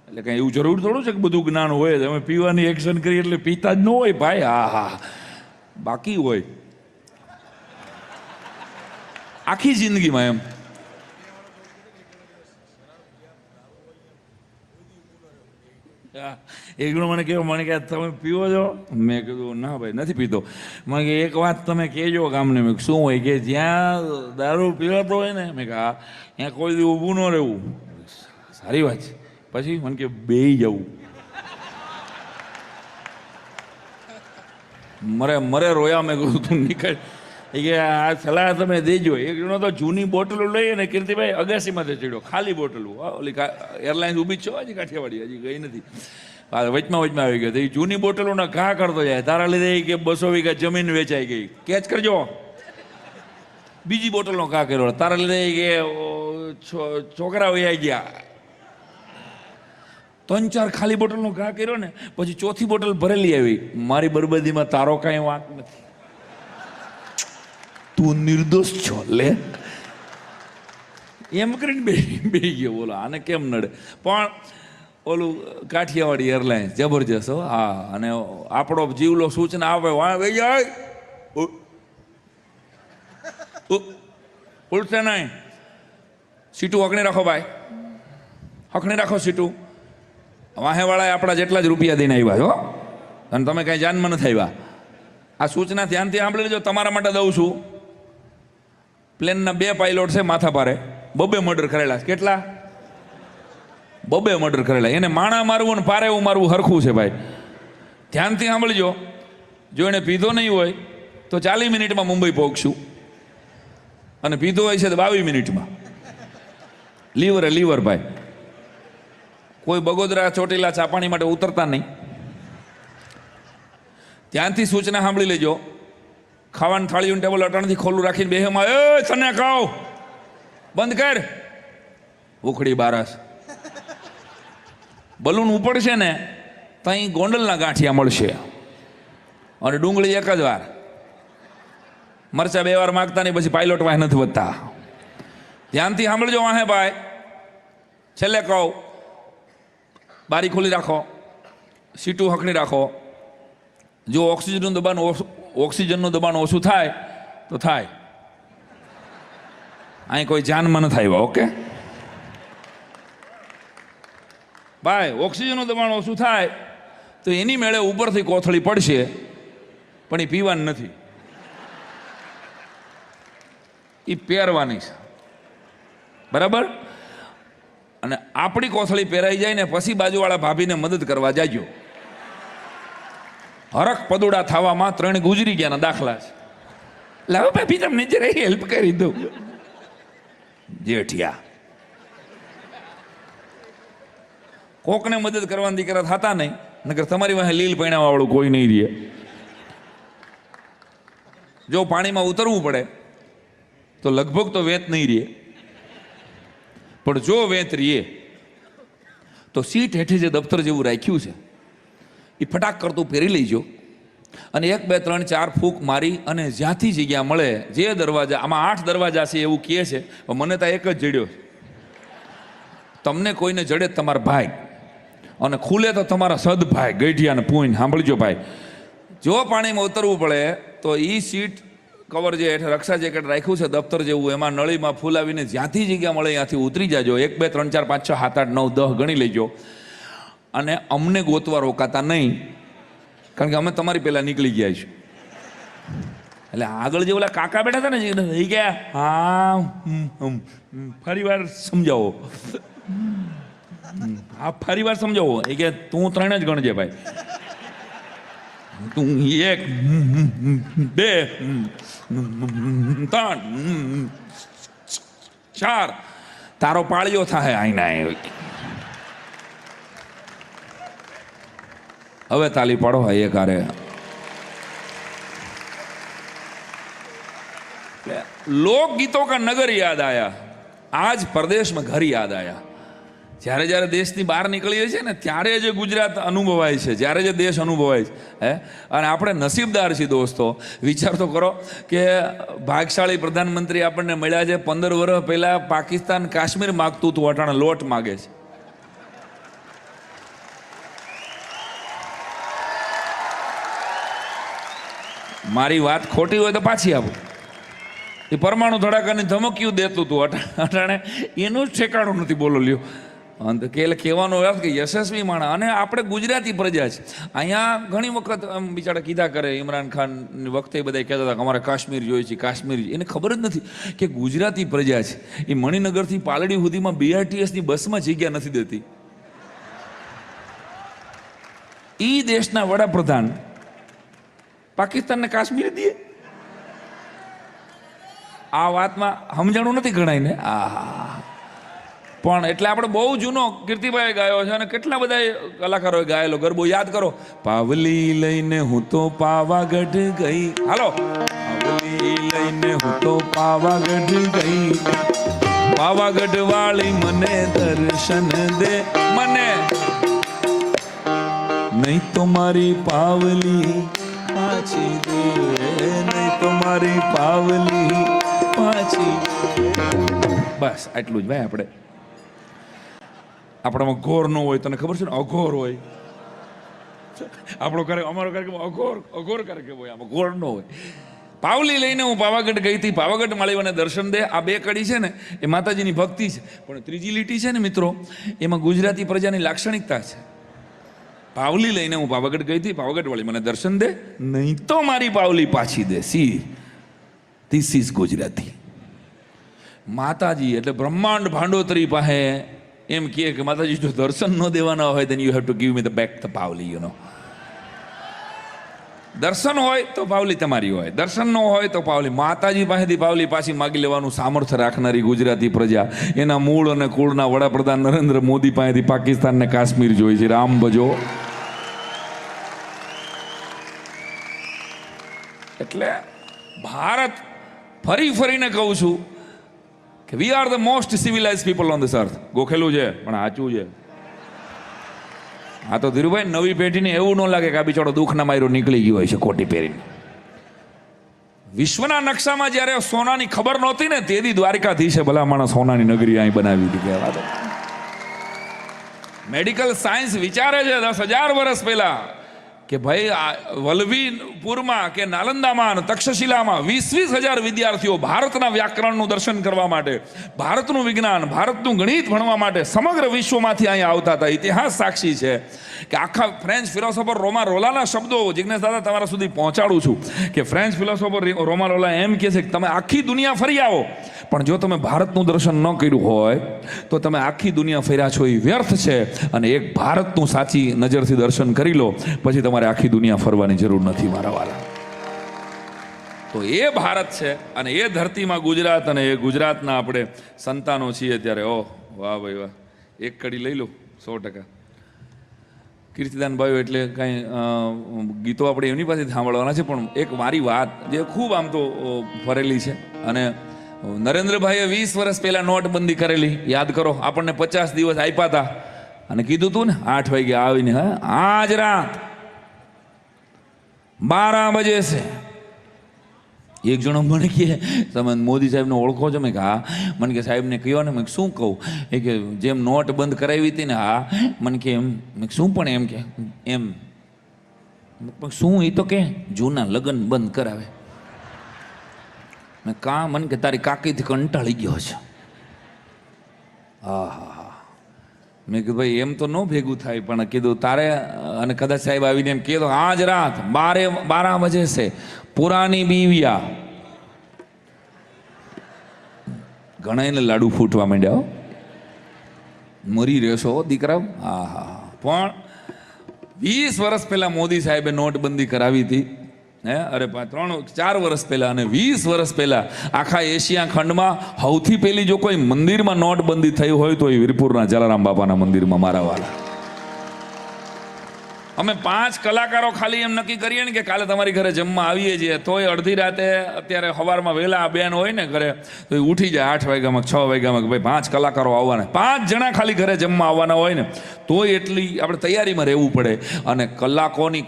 એટલે કાંઈ એવું જરૂર થોડું છે કે બધું જ્ઞાન હોય. અમે પીવાની એક્શન કરી એટલે પીતા જ ન હોય ભાઈ. હા, બાકી હોય આખી જિંદગીમાં એમ. એક જણો મને કહ્યું, મને કે તમે પીવો છો? મેં કીધું ના ભાઈ નથી પીતો. મને કે એક વાત તમે કહેજો ગામને. મેં શું હોય? કે જ્યાં દારૂ પીવાતો હોય ને, મેં કહા ત્યાં કોઈ દી ઊભું ન રહેવું. સારી વાત છે. પછી મને કે બેહી જવું. મરે રોયા. મેં કીધું તું નીકળ. કે આ સલાહ તમે દેજો. એક જણો તો જૂની બોટલો લઈએ ને, કીર્તિભાઈ અગાસીમાંથી ચડ્યો, ખાલી બોટલો. ઓલી એરલાઇન્સ ઊભી જ છે હજી કાઠિયાવાડી, હજી ગઈ નથી. વચમાં આવી ગયો. એ જૂની બોટલોના ઘા કરતો જાય. તારા લીધે કે 200 વીઘા જમીન વેચાઈ ગઈ, કેચ કરજો. બીજી બોટલનો ઘા કર્યો. તારા લીધે કે છોકરા વૈયા ગયા. 3-4 ખાલી બોટલનો ઘા કર્યો ને, પછી ચોથી બોટલ ભરેલી આવી. મારી બરબાદીમાં તારો કાંઈ વાંક નથી, તું નિર્દોષ છો લે. એમ કરીને બે ગયો. બોલો આને કેમ નડે? પણ ઓલું કાઠિયાવાડી એરલાઇન્સ જબરજસ્ત હો. હા, અને આપણો જીવલો સૂચના આવે વાહ વહી જાય, ઉલટે નહીં. સીટું હકણી રાખો ભાઈ, હકણી રાખો સીટું. વાહેવાળાએ આપણા જેટલા જ રૂપિયા દઈને આવ્યા છો, અને તમે કાંઈ જાનમાં નથી આવ્યા. આ સૂચના ધ્યાનથી સાંભળી લેજો. તમારા માટે દઉં છું. પ્લેનના 2 પાયલોટ છે માથા પારે, 2 મર્ડર કરેલા. કેટલા? 2 મર્ડર કરેલા. એને માણા મારવું ને પારે એવું મારવું હરખું છે ભાઈ. ધ્યાનથી સાંભળજો. જો એને પીધો નહીં હોય તો 40 મિનિટમાં મુંબઈ પહોંચશું, અને પીધો હોય છે તો 22 મિનિટમાં. લીવર ભાઈ. કોઈ બગોદરા ચોટીલા ચાપાણી માટે ઉતરતા નહીં. ધ્યાનથી સૂચના સાંભળી લેજો. ખાવાની થાળીનું ટેબલ અટાણથી ખોલું રાખીને બેહેમાં, એ તને ખાઓ બંધ કર, ઉખડી બારસ. બલૂન ઉપડશે ને ત્યાં ગોંડલના ગાંઠિયા મળશે, અને ડુંગળી 1 જ વાર, મરચા 2 વાર માગતા નહીં. પછી પાયલોટ વાહ નથી વધતા. ધ્યાનથી સાંભળજો વાહે ભાઈ. છેલ્લે કહું, બારી ખોલી રાખો, સીટું હકણી રાખો. જો ઓક્સિજનનું દબાણ ઓછું થાય તો થાય. અહીં કોઈ જાનમાં નથી આવ્યા. ઓકે. ભાઈ ઓક્સિજનનું દબાણ ઓછું થાય તો એની મેળે ઉપરથી કોથળી પડશે, પણ એ પીવાની નથી, એ પહેરવાની છે, બરાબર? અને આપણી કોથળી પહેરાઈ જાય ને પછી બાજુવાળા ભાભીને મદદ કરવા જાજો. હરખ પદુડા થવામાં 3 ગુજરી ગયાના દાખલા છે. લાવો ભાભી તમને જરા હેલ્પ કરી દઉં. જેઠિયા કોકને મદદ કરવાના દીકરા થતા નહીં, નકર તમારી પાસે લીલ પૈણાવા વાળું કોઈ નહીં રહે. જો પાણીમાં ઉતરવું પડે તો લગભગ તો વેત નહીં રહે, પણ જો વેત રહીએ તો સીટ હેઠે જે દફતર જેવું રાખ્યું છે એ ફટાક કરતું પહેરી લેજો અને 1 2 3 4 ફૂંક મારી અને જ્યાંથી જગ્યા મળે, જે દરવાજા, આમાં 8 દરવાજા છે એવું કહે છે, પણ મને તો એક જ જડ્યો. તમને કોઈને જડે તમારા ભાઈ, અને ખુલે તો તમારા સદભાઈ ગઈઢિયાને પૂઈને. સાંભળજો ભાઈ, જો પાણીમાં ઉતરવું પડે તો એ સીટ કવર જે હેઠળ રક્ષા જેકેટ રાખ્યું છે દફતર જેવું, એમાં નળીમાં ફૂલાવીને જ્યાંથી જગ્યા મળે ત્યાંથી ઉતરી જાજો. 1 2 3 4 5 6 7 8 9 10 ગણી લેજો અને અમને ગોતવા રોકાતા નહીં, કારણ કે અમે તમારી પહેલાં નીકળી ગયા છીએ. એટલે આગળ જે ઓલા કાકા બેઠા હતા ને જે રહી ગયા, હા ફરી વાર સમજાવો, હા ફરી વાર સમજાવો. એ કે તું 3 જ ગણજે ભાઈ, તું 1 2 3 4 તારો પાળિયો થાય આઈના. હવે તાલી પાડો એ કારે. લોકગીતોं का नगर याद आया, आज प्रदेश में घर याद आया. જ્યારે જ્યારે દેશની બહાર નીકળીએ છીએ ને ત્યારે જે ગુજરાત અનુભવાય છે, જ્યારે જે દેશ અનુભવાય છે. અને આપણે નસીબદાર છીએ દોસ્તો. વિચાર તો કરો કે ભાગશાળી પ્રધાનમંત્રી આપણને મળ્યા છે. 15 વર્ષ પહેલા પાકિસ્તાન કાશ્મીર માગતું હતું, અટાણે લોટ માગે છે. મારી વાત ખોટી હોય તો પાછી આપો. એ પરમાણુ ધડાકાની ધમકીઓ દેતું હતું, અટાણે એનું જ ઠેકાણું નથી. બોલો લ્યો, કે એટલે કહેવાનો અર્થ કે યશસ્વી માણસ. અને આપણે ગુજરાતી પ્રજા છે. અહીંયા ઘણી વખત બિચારા કીધા કરે, ઇમરાન ખાનની વખતે બધા કહેતા હતા કે અમારે કાશ્મીર જોઈએ છે, કાશ્મીર. એને ખબર જ નથી કે ગુજરાતી પ્રજા છે એ મણિનગરથી પાલડી સુધીમાં BRTSની બસમાં જગ્યા નથી દેતી. એ દેશના વડાપ્રધાન પાકિસ્તાનને કાશ્મીર દે. આ વાતમાં સમજાણું નથી ગણાયને. પણ એટલે આપણે બહુ જૂનો કીર્તિભાઈ ગાયો છે અને કેટલા બધા કલાકારોએ ગાયેલો ગરબો યાદ કરો. પાવલી લઈને હું તો પાવાગઢ ગઈ, હાલો પાવલી લઈને હું તો પાવાગઢ ગઈ, પાવાગઢ વાળી મને દર્શન દે, મને નહીં તો મારી પાવલી પાછી દે, નહીં તો મારી પાવલી પાછી. બસ આટલું જ ભાઈ. આપણામાં ઘોર ન હોય, તને ખબર છે ને, અઘોર હોય. આપણો અમારો કાર્યક્રમ અઘોર કાર્યક્રમ હોય, આમાં ઘોર ન હોય. પાવલી લઈને હું પાવાગઢ ગઈ હતી, પાવાગઢ માળી મને દર્શન દે. આ 2 કડી છે ને એ માતાજીની ભક્તિ છે. પણ ત્રીજી લીટી છે ને મિત્રો, એમાં ગુજરાતી પ્રજાની લાક્ષણિકતા છે. પાવલી લઈને હું પાવાગઢ ગઈ હતી, પાવાગઢ વાળી મને દર્શન દે, નહીં તો મારી પાવલી પાછી દે. See this is Gujarati. માતાજી એટલે બ્રહ્માંડ ભાંડોતરી પાસે એમ કહે કે માતાજી જો દર્શન ન દેવાના હોય then you have to give me the back the પાવલી, you know. દર્શન હોય તો પાવલી તમારી હોય, દર્શન ન હોય તો પાવલી. માતાજી પાસેથી પાવલી પાછી માગી લેવાનું સામર્થ્ય રાખનારી ગુજરાતી પ્રજા એના મૂળ અને કુળના વડાપ્રધાન નરેન્દ્ર મોદી પાસેથી પાકિસ્તાનને કાશ્મીર જોઈ છે. રામ ભજો. એટલે ભારત, ફરી ફરીને કહું છું કે we are the most civilise people on this earth. ગોખેલું છે પણ સાચું છે. હા તો ધીરુભાઈ, નવી પેઢીને એવું ન લાગે કે આ બિચારો દુઃખના માર્યો નીકળી ગયો હોય છે કોટી પહેરીને. વિશ્વના નકશામાં જ્યારે સોનાની ખબર નહોતી ને તેથી દ્વારકાધીશે ભલા માણસ સોનાની નગરી અહીં બનાવી હતી. કહેવા તો મેડિકલ સાયન્સ વિચારે છે 10,000 વર્ષ પહેલા કે ભાઈ આ વલ્લભીપુરમાં કે નાલંદામાં તક્ષશિલામાં 20,000 વિદ્યાર્થીઓ ભારતના વ્યાકરણનું દર્શન કરવા માટે, ભારતનું વિજ્ઞાન, ભારતનું ગણિત ભણવા માટે સમગ્ર વિશ્વમાંથી અહીંયા આવતા હતા. ઇતિહાસ સાક્ષી છે કે આખા ફ્રેન્ચ ફિલોસોફર રોમા રોલાના શબ્દો જિગ્નેશ દાદા તમારા સુધી પહોંચાડું છું કે ફ્રેન્ચ ફિલોસોફર રોમા રોલા એમ કહે છે કે તમે આખી દુનિયા ફરી આવો, પણ જો તમે ભારતનું દર્શન ન કર્યું હોય તો તમે આખી દુનિયા ફર્યા છો એ વ્યર્થ છે, અને એક ભારતનું સાચી નજરથી દર્શન કરી લો, પછી તમારે આખી દુનિયા ફરવાની જરૂર નથી મારા વાલા. તો એ ભારત છે અને એ ધરતીમાં ગુજરાત, અને એ ગુજરાતના આપણે સંતાનો છીએ. ત્યારે ઓહ વાહ ભાઈ વાહ, એક કડી લઈ લો 100%. કીર્તિદાનભાઈ એટલે કાંઈ ગીતો આપણે એમની પાસેથી સાંભળવાના છે, પણ એક મારી વાત જે ખૂબ આમ તો ફરેલી છે. અને નરેન્દ્રભાઈએ 20 વર્ષ પહેલા નોટબંધી કરેલી, યાદ કરો. આપણને 50 દિવસ આપ્યા હતા અને કીધું તું ને 8 વાગે આવીને, આજ રાત 12 બજે છે. એક જણો મને કહે તમે મોદી સાહેબને ઓળખો છો? મેં કે હા. મને કે સાહેબને કહ્યો ને. મેં શું કહું? એ કે જેમ નોટ બંધ કરાવી હતી ને. હા. મને કે એમ. મેં શું પણ એમ કે એમ શું? એ તો કે જૂના લગ્ન બંધ કરાવે. મેં કા? મને કે તારી કાકીથી કંટાળી ગયો છે. હા હા હા. મેં કીધું ભાઈ એમ તો ન ભેગું થાય, પણ કીધું તારે, અને કદાચ સાહેબ આવીને એમ કીધું આજ રાત 12 બજે છે પુરાની બીવિયા. ઘણા એને લાડુ ફૂટવા માંડ્યા, મરી રહેશો દીકરા. હા હા. પણ 20 વર્ષ પહેલા મોદી સાહેબે નોટબંધી કરાવી હતી. અરે 3-4 વર્ષ પહેલા, અને 20 વર્ષ પહેલા આખા એશિયા ખંડમાં સૌથી પહેલી જો કોઈ મંદિરમાં નોટબંધી થઈ હોય તો એ વીરપુરના જલારામ બાપાના મંદિરમાં મારા વાલા. અમે 5 કલાકારો ખાલી એમ નક્કી કરીએ ને કે કાલે તમારી ઘરે જમવા આવીએ છીએ, તોય અડધી રાતે, અત્યારે સવારમાં વહેલા બેન હોય ને ઘરે, તો એ ઉઠી જાય 8 વાગ્યામાં 6 વાગ્યામાં કે ભાઈ 5 કલાકારો આવવાના, 5 જણા ખાલી ઘરે જમવા આવવાના હોય ને, તોય એટલી આપણે તૈયારીમાં રહેવું પડે. અને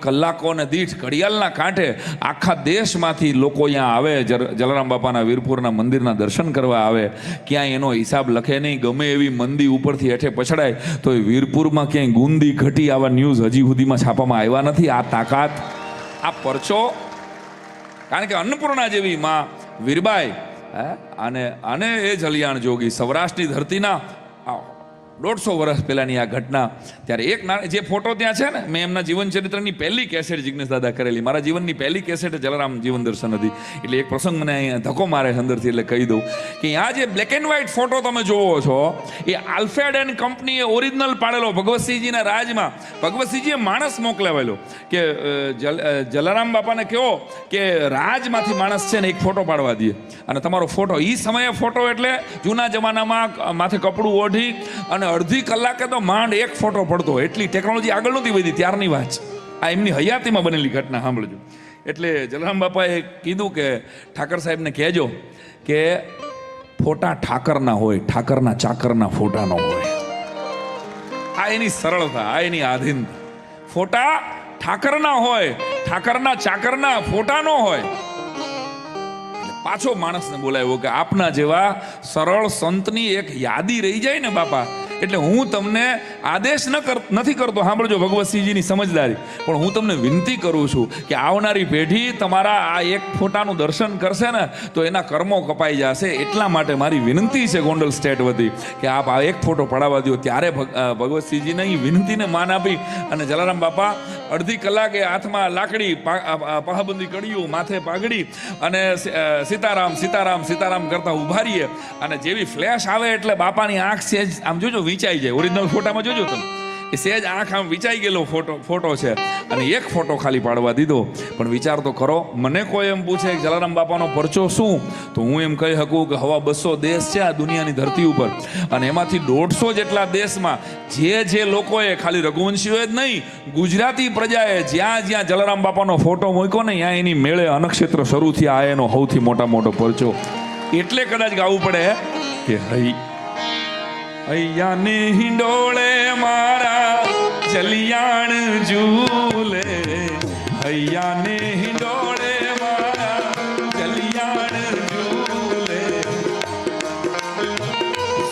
કલાકોને દીઠ ઘડિયાળના કાંઠે આખા દેશમાંથી લોકો અહીંયા આવે, જલારામ બાપાના વીરપુરના મંદિરના દર્શન કરવા આવે. ક્યાંય એનો હિસાબ લખે નહીં. ગમે એવી મંદી ઉપરથી હેઠે પછડાય તો એ વીરપુરમાં ક્યાંય ગુંદી ઘટી આવા ન્યૂઝ હજી સુધીમાં છાપામાં આવ્યા નથી. આ તાકાત, આ પરચો, કારણ કે અન્નપૂર્ણા જેવી માં વીરબાઈ અને એ જલિયાણ જોગી સૌરાષ્ટ્રની ધરતીના 150 વર્ષ પહેલાની આ ઘટના. ત્યારે એક જે ફોટો ત્યાં છે ને, મેં એમના જીવન ચરિત્રની પહેલી કેસેટ જિગ્નેશ દાદા કરેલી. મારા જીવનની પહેલી કેસેટ જલારામ જીવન દર્શન હતી. એટલે એક પ્રસંગ મને અહીંયા ધક્કો મારે અંદરથી, એટલે કહી દઉં કે આ જે બ્લેક એન્ડ વ્હાઇટ ફોટો તમે જોવો છો, એ આલ્ફ્રેડ એન્ડ કંપનીએ ઓરિજિનલ પાડેલો ભગવતસિંહજીના રાજમાં. ભગવતસિંહજીએ માણસ મોકલાવેલો કે જલારામ બાપાને કહો કે રાજમાંથી માણસ છે ને એક ફોટો પાડવા દે, અને તમારો ફોટો. એ સમયે ફોટો એટલે જૂના જમાનામાં માથે કપડું ઓઢી અને અડધી કલાકે તો માંડ એક ફોટો પડતો. એટલી ટેકનોલોજી આગળ નહોતી વધી ત્યારની વાત. આ એમની હયાતીમાં બનેલી ઘટના સાંભળજો. એટલે જલારામ બાપાએ કીધું કે ઠાકર સાહેબને કહેજો કે ફોટા ઠાકરના હોય, ઠાકરના ચાકરના ફોટા ન હોય. આ એની સરળતા, આ એની આધીનતા. ફોટા ઠાકરના હોય, ઠાકરના ચાકરના ફોટા ન હોય. પાછો માણસને બોલાવ્યો કે આપના જેવા સરળ સંતની એક યાદી રહી જાય ને બાપા, એટલે હું તમને આદેશ નથી કરતો, સાંભળજો ભગવતસિંહજીની સમજદારી, પણ હું તમને વિનંતી કરું છું કે આવનારી પેઢી તમારા આ એક ફોટાનું દર્શન કરશે ને તો એના કર્મો કપાઈ જશે. એટલા માટે મારી વિનંતી છે ગોંડલ સ્ટેટ વતી કે આપ આ એક ફોટો પડાવવા દો. ત્યારે ભગવતસિંહજીને એ વિનંતીને માન આપી અને જલારામ બાપા અડધી કલાકે હાથમાં લાકડી, પાહાબંધી કડિયું, માથે પાઘડી અને સીતારામ સીતારામ સીતારામ કરતા ઉભા રહીએ. અને જેવી ફ્લેશ આવે એટલે બાપાની આંખ સેજ આમ જોજો વિચાઈ જાય. ઓરિજિનલ ફોટામાં જોજો તમે, એ સેજ આંખ આમ વિચાઈ ગયેલો ફોટો છે, અને એક ફોટો ખાલી પાડવા દીધો. પણ વિચાર તો કરો, મને કોઈ એમ પૂછે કે જલારામ બાપાનો પરચો શું, તો હું એમ કહી શકું કે હવા 200 દેશ છે આ દુનિયાની ધરતી ઉપર, અને એમાંથી 150 જેટલા દેશમાં જે લોકોએ, ખાલી રઘુવંશીઓએ જ નહીં, ગુજરાતી પ્રજાએ જ્યાં જ્યાં જલારામ બાપાનો ફોટો મૂક્યો ને ત્યાં એની મેળે અનક્ષેત્ર શરૂ થયા. આ એનો સૌથી મોટો પરચો. એટલે કદાચ ગાવું પડે કે હૈયાને હિંડોળે મારા જલિયાણ ઝૂલે, હૈયાને હિંડોળે મારા જલિયાણ ઝૂલે,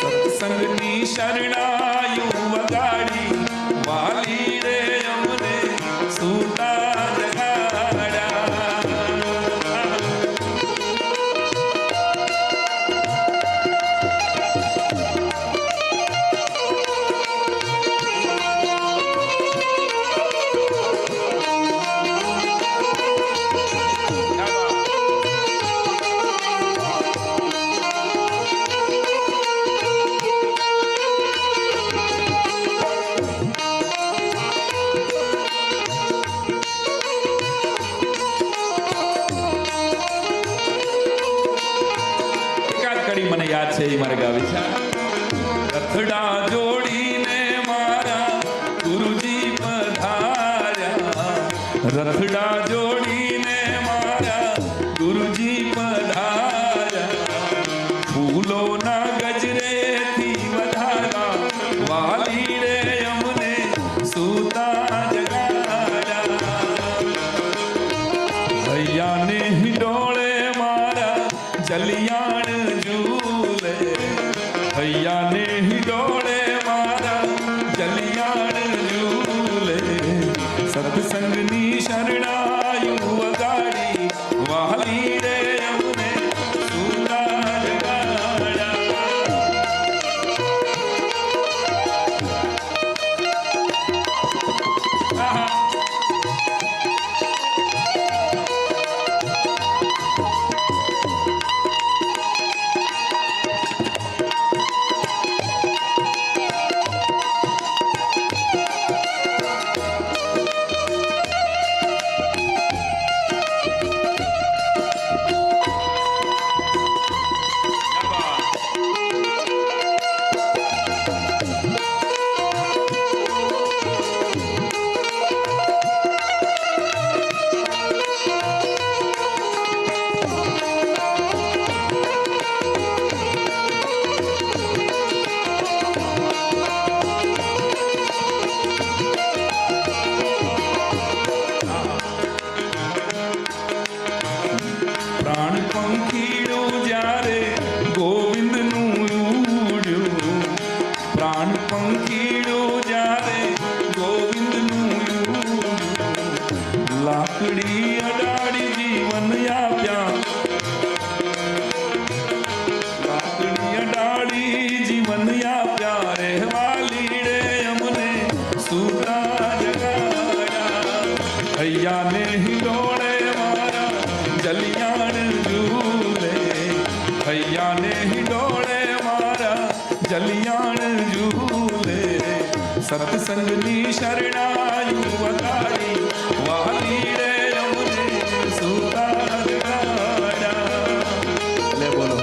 સત્સંગની શરણાયું વગાડી વાલી રે અમને સૂતા છે એ મારે ગાવી છે. રથડા જોડીને મારા ગુરુજી પધાર્યા, રથડા જોડીને મારા ગુરુજી પધાર્યા, ફૂલોના ગજરેથી વધારા વાલી રે અમને સુતા જગાડ્યા. હૈયાને હિંડોળે મારા જલિયાણ ઝૂલે, હૈયાને હિંડોળે મારા જલિયાણ ઝૂલે, સત્સંગની શરણાયુ વગાડી વાલી રે અમને સુતા જગાડ્યા. પ્રાણ પંખીડું જ્યારે ગોવિંદનું ઉડ્યું, પ્રાણ પંખીડું જ્યારે ગોવિંદનું ઉડ્યું, લાકડી અડાડી જીવન આપ્યા, લાકડી અડાડી જીવન આપ્યા રે વાલી રે અમને સુતા જગાડ્યા. હૈયાને હિંડોળે મારા જલિયાણ ઝૂલે, હૈયાને હિંડોળે મારા જલિયાણ ઝૂલે, સત્સંગની શરણાયુ વગાડી વાલી રે અમને સુતા જગાડ્યા. લે બોલો.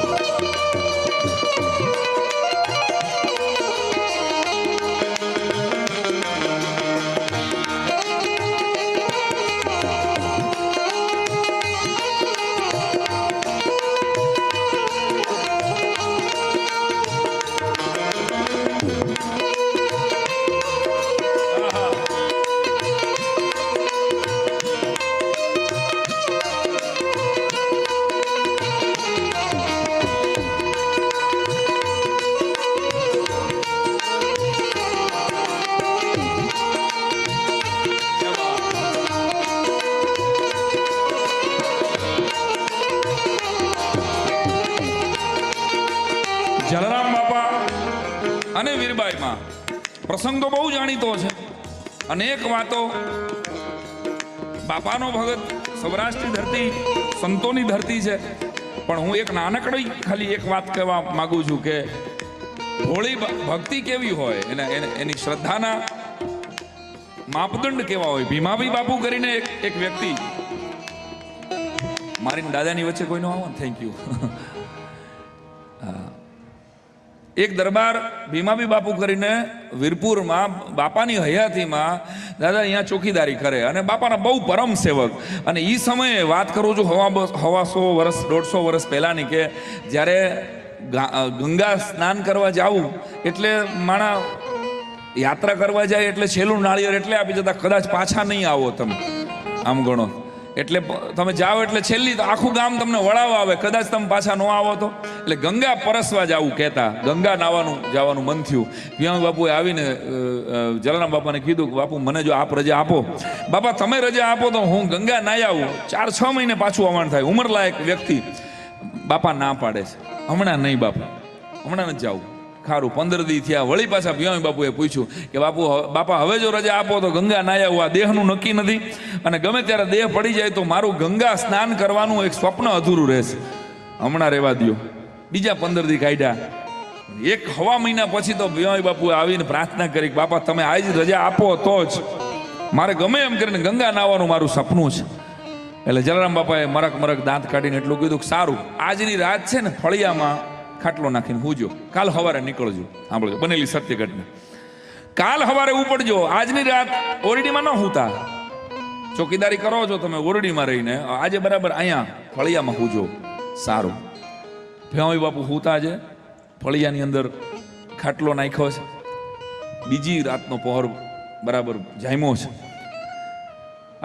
જલારામ બાપા અને વીરબાઈમાં પ્રસંગ તો બહુ જાણીતો છે, અનેક વાતો. બાપાનો ભગત સૌરાષ્ટ્રની ધરતી સંતોની ધરતી છે, પણ હું એક નાનકડી ખાલી એક વાત કહેવા માંગુ છું કે હોળી ભક્તિ કેવી હોય, એની શ્રદ્ધાના માપદંડ કેવા હોય. ભીમાભાઈ બાપુ કરીને એક વ્યક્તિ, મારી દાદાની વચ્ચે કોઈનો આવો ને, થેન્ક યુ. એક દરબાર ભીમાભાઈ બાપુ કરીને વીરપુરમાં બાપાની હયાતીમાં દાદા અહીંયા ચોકીદારી કરે અને બાપાના બહુ પરમ સેવક. અને એ સમયે વાત કરું છું હવા 100 વર્ષ 150 વર્ષ પહેલાંની, કે જ્યારે ગંગા સ્નાન કરવા જાવું એટલે માણા યાત્રા કરવા જાય એટલે છેલ્લું નાળિયેર એટલે આપી જતા, કદાચ પાછા નહીં આવો તમે, આમ ગણો. એટલે તમે જાઓ એટલે છેલ્લી તો આખું ગામ તમને વળાવવા આવે, કદાચ તમે પાછા ન આવો તો. એટલે ગંગા પરસવા જવું કહેતા, ગંગા નાવાનું જવાનું મન થયું. ભીમાભાઈ બાપુએ આવીને જલારામ બાપાને કીધું કે બાપુ મને જો આપ રજા આપો, બાપા તમે રજા આપો તો હું ગંગા નાઈ આવું. 4-6 મહિને પાછું આવવાનું થાય. ઉંમરલાયક વ્યક્તિ. બાપા ના પાડે છે, હમણાં નહીં બાપા, હમણાં નથી જવું. ખારું 15 દી થયા, વળી પાછા ભીમાભાઈ બાપુએ પૂછ્યું કે બાપા હવે જો રજા આપો તો ગંગા નાઈ આવું. આ દેહનું નક્કી નથી, અને ગમે ત્યારે દેહ પડી જાય તો મારું ગંગા સ્નાન કરવાનું એક સ્વપ્ન અધૂરું રહેશે, હમણાં રહેવા દો. બીજા 15 દી કાઢ્યા. 1 મહિના પછી તો ભીમાભાઈ બાપુએ આવીને પ્રાર્થના કરી કે બાપા તમે આજ રજા આપો તો જ મારે ગમે એમ કરીને ગંગા નાવાનું મારું સપનું છે. એટલે જલારામ બાપાએ મરક દાંત કાઢીને એટલું કીધું કે સારું, આજની રાત છે ને ફળિયામાં ખાટલો નાખીને હુજો, કાલ સવારે નીકળજો. સાંભળજો, બનેલી સત્ય ઘટના. કાલ સવારે ઉપડજો, આજની રાત ઓરડીમાં ન હુતા. ચોકીદારી કરો છો તમે ઓરડીમાં રહીને, આજે બરાબર અહીંયા ફળિયામાં હુજો. સારું. ભેવાઈ બાપુ હુતા છે, ફળિયાની અંદર ખાટલો નાખ્યો છે. બીજી રાતનો પહોર બરાબર જામ્યો છે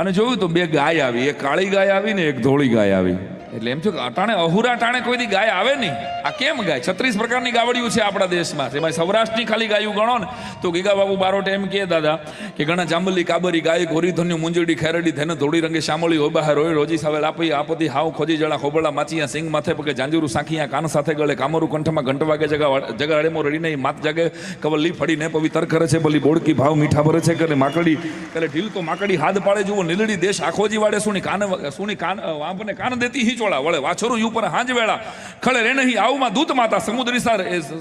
અને જોયું તો બે ગાય આવી, એક કાળી ગાય આવી ને એક ધોળી ગાય આવી. એટલે એમ થયું કે અટાણે અહુરા ટાણે કોઈ દી ગાય આવે નહીં. આ કેમ ગાય? 36 પ્રકારની ગાવડિયું છે આપણા દેશમાં. એમાં સૌરાષ્ટ્રની ખાલી ગાયું ગણો ને તો ગીગા બાબુ બારોટ એમ કહે દાદા કે ઘણા જાંબલી કાબરી ગાય ગોરી ધન્યુ મુંજડી ખેરડી થઈને ધોળી રંગે શામળી હોય બહાર હોય રોજી સાવેલ આપી આપતી હાવ ખોજી જળા ખોબળા માચિયા સિંગ માથે પગે જાંજુરું સાંખિયા કાન સાથે ગળે કામરું કંઠમાં ઘંટ વાગે જગા અડેમો રડીને માત જાગે કવલ્લી ફડીને પવિત્ર કરે છે ભલી બોડકી ભાવ મીઠા ભરે છે કરે માકડી કરે ઢીલ તો માકડી હાથ પાડે જુઓ નીલડી દેશ આખોજી વાડે સુની કાન વાંપને કાન દેતી હિંચોળા વળે વાછરું યુ પર હાંજ વેળા ખળે રે નહીં આવુમાં દૂધ માતા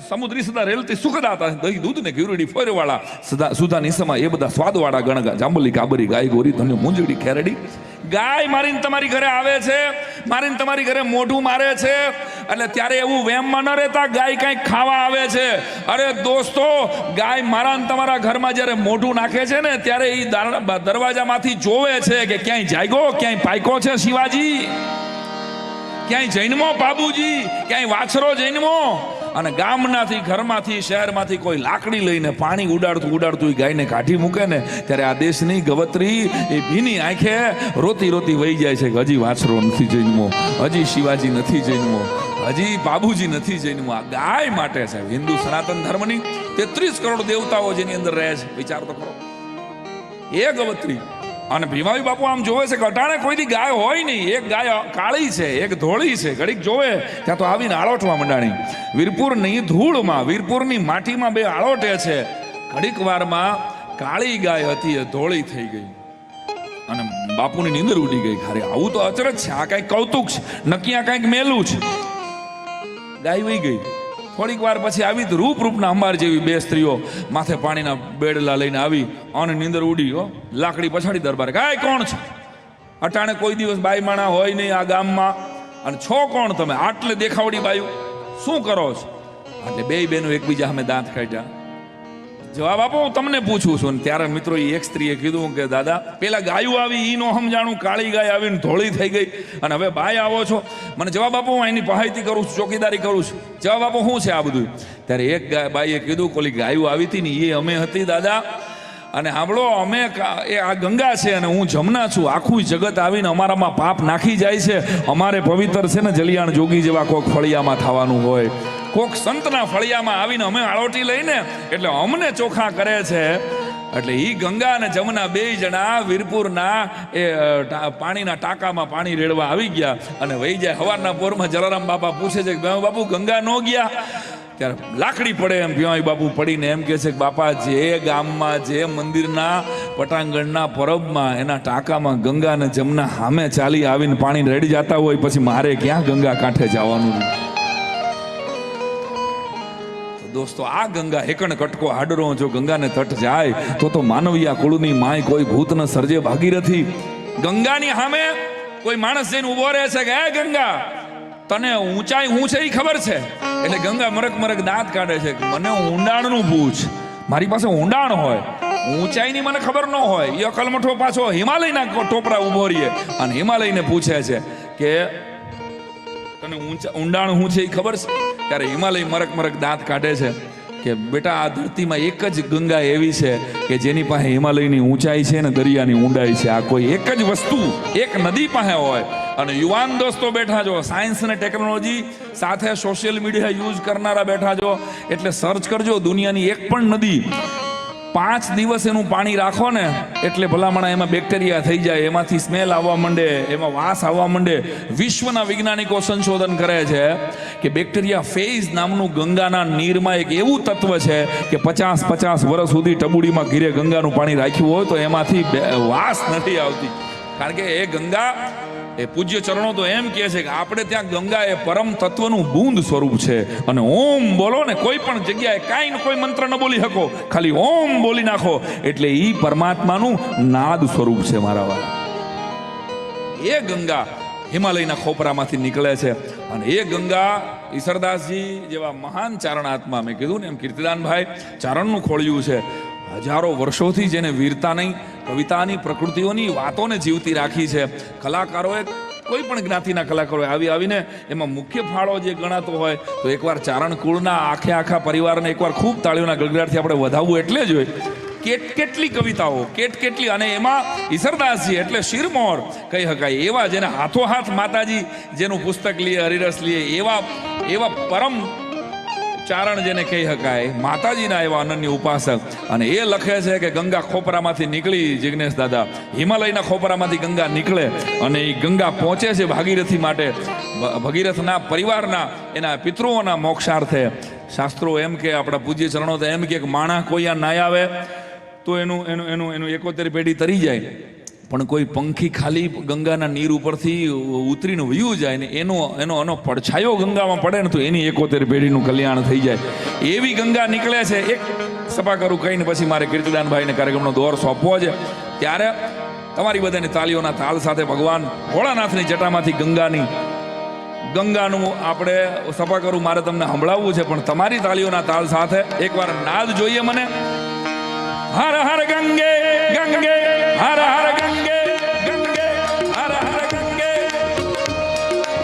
સમુદ્રી સદા રેલતી સુખદાતા દહીં દૂધ ને ઘીરડી ફોરવાળા સદા સુધા નિસમા એ બધા સ્વાદવાળા ગણગા જાંબલી કાબરી ગાય ગોરી ધન્યુ મુંજડી ખેરડી. ગાય મારીને તમારી ઘરે આવે છે, મારીને તમારી ઘરે મોઢું મારે છે, એટલે ત્યારે એવું વેમમાં ન રહેતા ગાય કંઈક ખાવા આવે છે. અરે દોસ્તો, ગાય મારા ને તમારા ઘરમાં જ્યારે મોઢું નાખે છે ને ત્યારે એ દરવાજામાંથી જોવે છે કે ક્યાંય જાગ્યો, ક્યાંય પાયકો છે શિવાજી, ક્યાંય જૈનમો બાબુજી, ક્યાંય વાછરો જૈનમો. અને ગામનાથી ઘરમાંથી શહેરમાંથી કોઈ લાકડી લઈને પાણી ઉડાડતું ગાયને કાઢી મૂકે ને ત્યારે આ દેશની ગવત્રી એ ભીની આંખે રોતી વહી જાય છે કે હજી વાછરો નથી જન્મો, હજી શિવાજી નથી જન્મો, હજી બાબુજી નથી જન્મો. આ ગાય માટે છે. હિન્દુ સનાતન ધર્મની 33 કરોડ દેવતાઓ જેની અંદર રહે છે, વિચાર તો કરો. એ ગવત્રી અને ભીમાવી બાપુ આમ જોવે છે કે અટાણે કોઈ દી ગાય હોય નહીં. એક ગાય કાળી છે, એક ધોળી છે. ઘડીક જોવે ત્યાં તો આવીને આળોટવા મંડાણી. વીરપુરની ધૂળમાં, વીરપુરની માટીમાં બે આળોટે છે. ઘડીક વારમાં કાળી ગાય હતી એ ધોળી થઈ ગઈ અને બાપુની નીંદર ઉડી ગઈ. અરે આવું તો અચરજ છે, આ કઈક કૌતુક છે, નક્કી આ કઈક મેલું છે. ગાય વહી ગઈ. થોડીક વાર પછી આવી રૂપના અંબાર જેવી બે સ્ત્રીઓ માથે પાણીના બેડલા લઈને આવી અને નીંદર ઉડી. લાકડી પછાડી દરબાર. ગાય કોણ છે? અટાણે કોઈ દિવસ બાઈ માણા હોય નહીં આ ગામમાં. અને છો કોણ તમે? આટલે દેખાવડી બાયું શું કરો છો? એટલે બે બેનો એકબીજા સામે દાંત કાઢ્યા. જવાબ આપો, હું તમને પૂછું છું. ત્યારે મિત્રો એક સ્ત્રીએ કીધું કે દાદા પેલા ગાયું આવી ઈ નો સમજાણું, કાળી ગાય આવીને ધોળી થઈ ગઈ અને હવે બાય આવો છો. મને જવાબ આપો, હું એની પહાઈતી કરું છું, ચોકીદારી કરું છું. જવાબ આપો, શું છે આ બધું? ત્યારે એક બાઈએ કીધું કોલી ગાયું આવી હતી ને એ અમે હતી દાદા. અને સાંભળો, અમે એ આ ગંગા છે અને હું જમના છું. આખું જગત આવીને અમારામાં પાપ નાખી જાય છે. અમારે પવિત્ર છે ને જલિયાણ જોગી જેવા કોઈક ફળિયામાં થવાનું હોય, કોક સંતના ફળિયામાં આવીને અમે આળોટી લઈને એટલે અમને ચોખ્ખા કરે છે. એટલે ઈ ગંગા અને જમના બે જણા વીરપુરના એ પાણીના ટાંકામાં પાણી રેડવા આવી ગયા અને વહી જાય. સવારના પોરમાં જલારામ બાપા પૂછે છે કે બાપુ ગંગા ન ગયા? ત્યારે લાકડી પડે એમ ભીમાઈ બાપુ પડીને એમ કહે છે કે બાપા જે ગામમાં જે મંદિરના પટાંગણના પરબમાં એના ટાંકામાં ગંગા અને જમના સામે ચાલી આવીને પાણી રેડી જતા હોય પછી મારે ક્યાં ગંગા કાંઠે જવાનું? દોસ્તો, આ ગંગા હેકણ કટકો હાડરો જો ગંગાને તટ જાય તો માનવીયા કુળની માય કોઈ ભૂત ન સર્જે ભાગીરથી. ગંગાની સામે કોઈ માણસ જઈને ઉભો રહે છે કે હે ગંગા, તને ઊંચાઈ હું છે એ ખબર છે? એટલે ગંગા મરક દાંત કાઢે છે. મને ઊંડાણનું પૂછ, મારી પાસે ઊંડાણ હોય, ઊંચાઈની મને ખબર ન હોય. એ અકલમઠો પાછો હિમાલયના ટોપરા ઉભો રહીએ અને હિમાલયને પૂછે છે કે તને ઊંડાણ હું છે એ ખબર છે? ત્યારે હિમાલય મરક દાંત કાઢે છે કે બેટા આ ધરતીમાં એક જ ગંગા એવી છે કે જેની પાસે હિમાલયની ઊંચાઈ છે ને દરિયાની ઊંડાઈ છે. આ કોઈ એક જ વસ્તુ એક નદી પાસે હોય. અને યુવાન દોસ્તો બેઠા છો, સાયન્સ અને ટેકનોલોજી સાથે સોશિયલ મીડિયા યુઝ કરનારા બેઠા છો, એટલે સર્ચ કરજો દુનિયાની એક પણ નદી 5 દિવસ એનું પાણી રાખો ને એટલે ભલામણા એમાં બેક્ટેરિયા થઈ જાય, એમાંથી સ્મેલ આવવા માંડે, એમાં વાસ આવવા માંડે. વિશ્વના વૈજ્ઞાનિકો સંશોધન કરે છે કે બેક્ટેરિયા ફેઝ નામનું ગંગાના નીરમાં એક એવું તત્વ છે કે 50 વર્ષ સુધી ટબુડીમાં ઘીરે ગંગાનું પાણી રાખ્યું હોય તો એમાંથી વાસ નથી આવતી. કારણ કે એ ગંગા, એ પૂજ્ય ચરણો તો એમ કહે છે કે આપણે ત્યાં ગંગા એ પરમ તત્વનું બૂંદ સ્વરૂપ છે. અને ઓમ બોલો ને, કોઈ પણ જગ્યાએ કાંઈ કોઈ મંત્ર ન બોલી શકો, ખાલી ઓમ બોલી નાખો એટલે ઈ પરમાત્માનું નાદ સ્વરૂપ છે મારા વાળા. એ ગંગા હિમાલયના ખોપરામાંથી નીકળે છે અને એ ગંગા ઈશ્વરદાસજી જેવા મહાન ચારણાત્મા, મેં કીધું ને એમ કીર્તિદાનભાઈ ચારણનું ખોળ્યું છે. હજારો વર્ષોથી જેને વીરતાની, કવિતાની, પ્રકૃતિઓની વાતોને જીવતી રાખી છે. કલાકારોએ, કોઈ પણ જ્ઞાતિના કલાકારોએ આવીને એમાં મુખ્ય ફાળો જે ગણાતો હોય તો એકવાર ચારણ કુળના આખા પરિવારને એકવાર ખૂબ તાળીઓના ગળગડાટથી આપણે વધાવવું એટલે જ હોય. કેટલી કવિતાઓ, કેટલી, અને એમાં ઈશ્વરદાસજી એટલે શિરમોર કહી શકાય એવા, જેને હાથોહાથ માતાજી જેનું પુસ્તક લીએ, હરિરસ લીએ, એવા પરમ ચારણ જેને કહી શકાય, માતાજીના એવા અનન્ય ઉપાસક. અને એ લખે છે કે ગંગા ખોપરામાંથી નીકળી, જિગ્નેશ દાદા, હિમાલયના ખોપરામાંથી ગંગા નીકળે અને એ ગંગા પહોંચે છે ભાગીરથી માટે, ભગીરથના પરિવારના, એના પિતૃઓના મોક્ષાર્થે. શાસ્ત્રો એમ કે, આપણા પૂજ્ય ચરણો તો એમ કે માણા કોઈ આ ના આવે તો એનું 71 પેઢી તરી જાય, પણ કોઈ પંખી ખાલી ગંગાના નીર ઉપરથી ઉતરીને વયું જાય ને એનો પડછાયો ગંગામાં પડે ને તો એની 71 પેઢીનું કલ્યાણ થઈ જાય. એવી ગંગા નીકળે છે. એક સભા કરું કહીને પછી મારે કીર્તિદાનભાઈને કાર્યક્રમનો દોર સોંપવો છે. ત્યારે તમારી બધાની તાલીઓના તાલ સાથે ભગવાન ભોળાનાથની જટામાંથી ગંગાનું આપણે સભા કરું મારે તમને સંભળાવવું છે, પણ તમારી તાલીઓના તાલ સાથે એકવાર નાદ જોઈએ મને. હર હર ગંગે ગંગે હર હર ગંગે ગંગે હર હર ગંગે.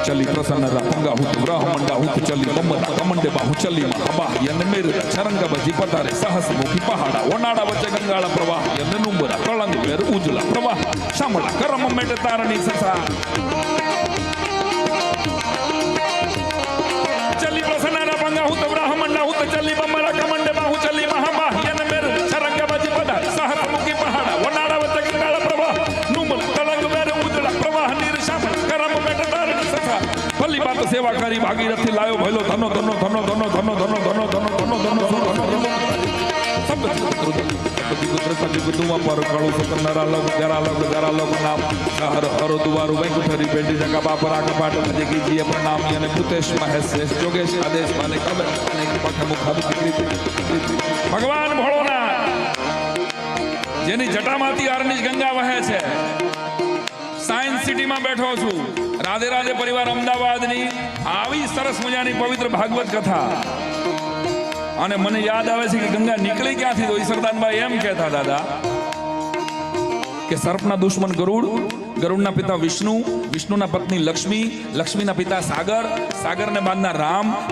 ચલી પ્રસન્ન રાંગા હુત બ્રહ્મંડા હુત ચલી મમ્મતા કમંડે બાહુ ચલી મહાબા યનમેર છરંગ બજી પતારે સહસ મુખી પહાડા ઓનાડા વચ્ચે ગંગાળા પ્રવાહ યન નુંબરા કળંગ વેર ઉજલા પ્રવાહ શામળા કરમ મેટ તારણી સસા. ચલી પ્રસન્ન રાંગા હુત બ્રહ્મંડા હુત ચલી મમ્મરા કમંડે બાહુ ચલી મહાબા યનમેર છરંગ બજી પતારે સહસ મુખી પહાડા ઓનાડા વચ્ચે ગંગાળા પ્રવાહ નુંબરા કળંગ વેર ઉજલા પ્રવાહ નીર શામળ કરમ મેટ તારણી સસા. ભલી બાત સેવા કરી ભાગીરથી લાયો ભયલો ધનો ધનો ધનો ધનો ધનો ધનો ધનો ધનો ધનો ધનો ધનો ગુદુમાં પર કાળું સતરનારા લોક જરા લોક નામ હર હર દુવારું વૈકુંઠરી પેટી જગા બાપરા કપાટ મજે કીજીએ પ્રણામી અને પુતેશ મહેશ જોગેશ આદેશ માને કબર અને પખ મુખાબી ભગવાન ભોળોનાથ જેની જટામાંથી અરણીશ ગંગા વહે છે. સાયન્સ સિટીમાં બેઠો છું. રાધે રાધે પરિવાર અમદાવાદની આવી સરસ મજાની પવિત્ર ભાગવત કથા, અને મને યાદ આવે છે કે ગંગા નીકળી ક્યાંથી? તો ઈશ્વરદાનભાઈ એમ કહેતા દાદા કે સર્પના દુશ્મન ગરુડના પિતા વિષ્ણુ, વિષ્ણુના પત્ની લક્ષ્મી, લક્ષ્મીના પિતા સાગર, સાગરને બાંધનાર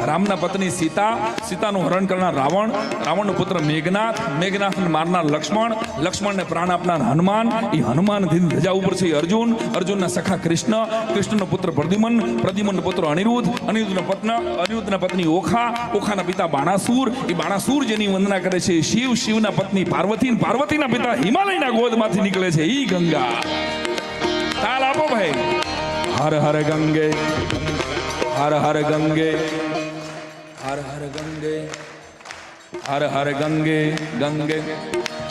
રામના પત્ની સીતા, સીતાનું હરણ કરનાર રાવણ, રાવણનો પુત્ર મેઘનાથ, મેઘનાથને મારનાર લક્ષ્મણ, લક્ષ્મણને પ્રાણ આપનાર હનુમાન, એ હનુમાન ધજા ઉપર છે અર્જુન, અર્જુનના સખા કૃષ્ણ, કૃષ્ણનો પુત્ર પ્રદ્યુમન, પ્રદ્યુમનનો પુત્ર અનિરુદ્ધ, અનિરુદ્ધના પત્ની ઓખા, ઓખાના પિતા બાણાસુર, એ બાણાસુર જેની વંદના કરે છે શિવ, શિવના પત્ની પાર્વતી, પાર્વતીના પિતા હિમાલયના ગોદમાંથી નીકળે છે ઈ ગંગા. તાલ આપો ભાઈ. હર હર ગંગે હર હર ગંગે હર હર ગંગે હર હર ગંગે ગંગે.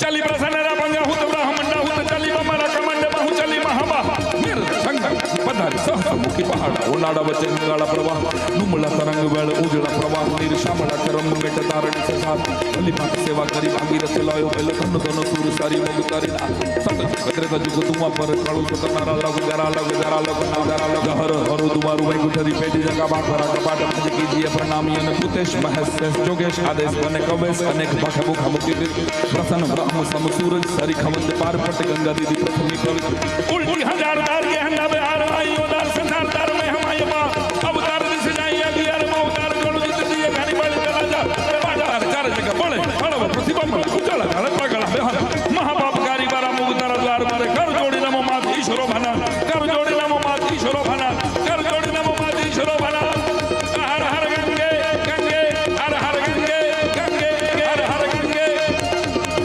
ચલી પ્રસન્ન ભંગા હુત બ્રહ્મંડા હુત ચલી બમરા કમંડ બાહુ ચલી મહાબા મિર સંગમ પધારી સહસ મુખી પહાડા ઓનાડા વચ્ચે ગંગાળા પ્રવાહ નુમળા તરંગ વેળ ઉજળા પ્રવાહ નીર શામળા કરમ મેટ તારણી સસાત. ભલી ભાત સેવા કરી ભાગીરથ લાયો પેલો ધન ધન સૂર સારી મોગ તારી સત કત્રે તજુ તુમા પર કાળું સતરનારા લગ જરા લગ નાદારા લગ હર હર દુવારું વૈકુંઠરી પેટી જગા બાપરા કપાટ મજે કીજીએ પ્રણામી અને પુતેશ મહેશ જોગેશ આદેશ બને કવેશ અનેક ભાખે મુખા મુક્તિ પ્રસન્ન બ્રહ્મ સમ સૂરજ સારી ખમત પાર પટ ગંગા દીદી પ્રથમી પવિત્ર ઉલ્ટી હજાર દાર કે હંગા બે હાર આયો દાર સંસાર દાર મે હમાય બા અવતાર દિસ જાય અગિયાર માં અવતાર ગણો જીત દીએ ઘાની બાળી રાજા બાજાર ચાર જગા બળે હળવ પ્રતિબંધ ઉજાલા ઘાલે પાગળા બેહર મહાપાપકારી બારા મુગતાર દ્વાર મારે કર જોડી નમો માત ઈશ્વરો ભાના કર જોડી નમો માત ઈશ્વરો ભાના કર જોડી નમો માત ઈશ્વરો ભાના. હર હર ગંગે ગંગે હર હર ગંગે ગંગે હર હર ગંગે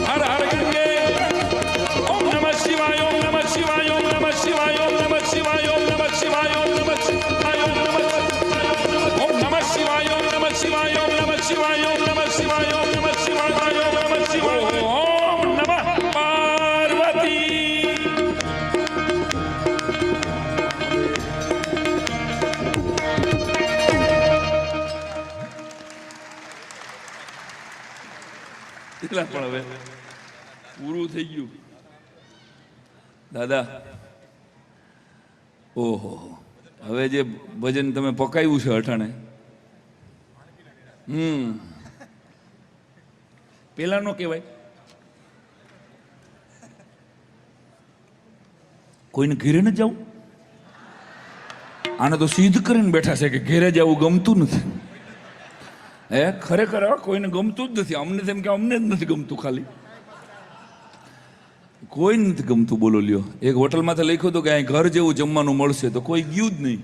હર હર ગંગે. ઓમ નમઃ શિવાય ઓમ નમઃ શિવાય ઓમ નમઃ શિવાય ઓમ નમઃ શિવાય ઓમ નમઃ શિવાય ઓમ નમઃ શિવાય ઓમ નમઃ શિવાય ઓમ નમઃ શિવાય ઓમ નમઃ શિવાય ઓમ નમઃ શિવાય ઓમ નમઃ શિવાય ઓમ નમઃ શિવાય ઓમ નમઃ પાર્વતી. એટલા પણ હવે પૂરું થઈ ગયું દાદા. ઓહો હવે જે ભજન તમે પકાવ્યું છે અઠાણે, પેલા નો કહેવાય. કોઈને ઘેરે ન જવું, આને તો સિદ્ધ કરીને બેઠા છે કે ઘેરે જવું ગમતું નથી. ખરેખર કોઈને ગમતું જ નથી. અમને તેમ કે અમને જ નથી ગમતું, ખાલી કોઈ નથી ગમતું. બોલો લ્યો, એક હોટલમાં તો લખ્યું હતું કે અહીં ઘર જેવું જમવાનું મળશે, તો કોઈ ગયું જ નહીં.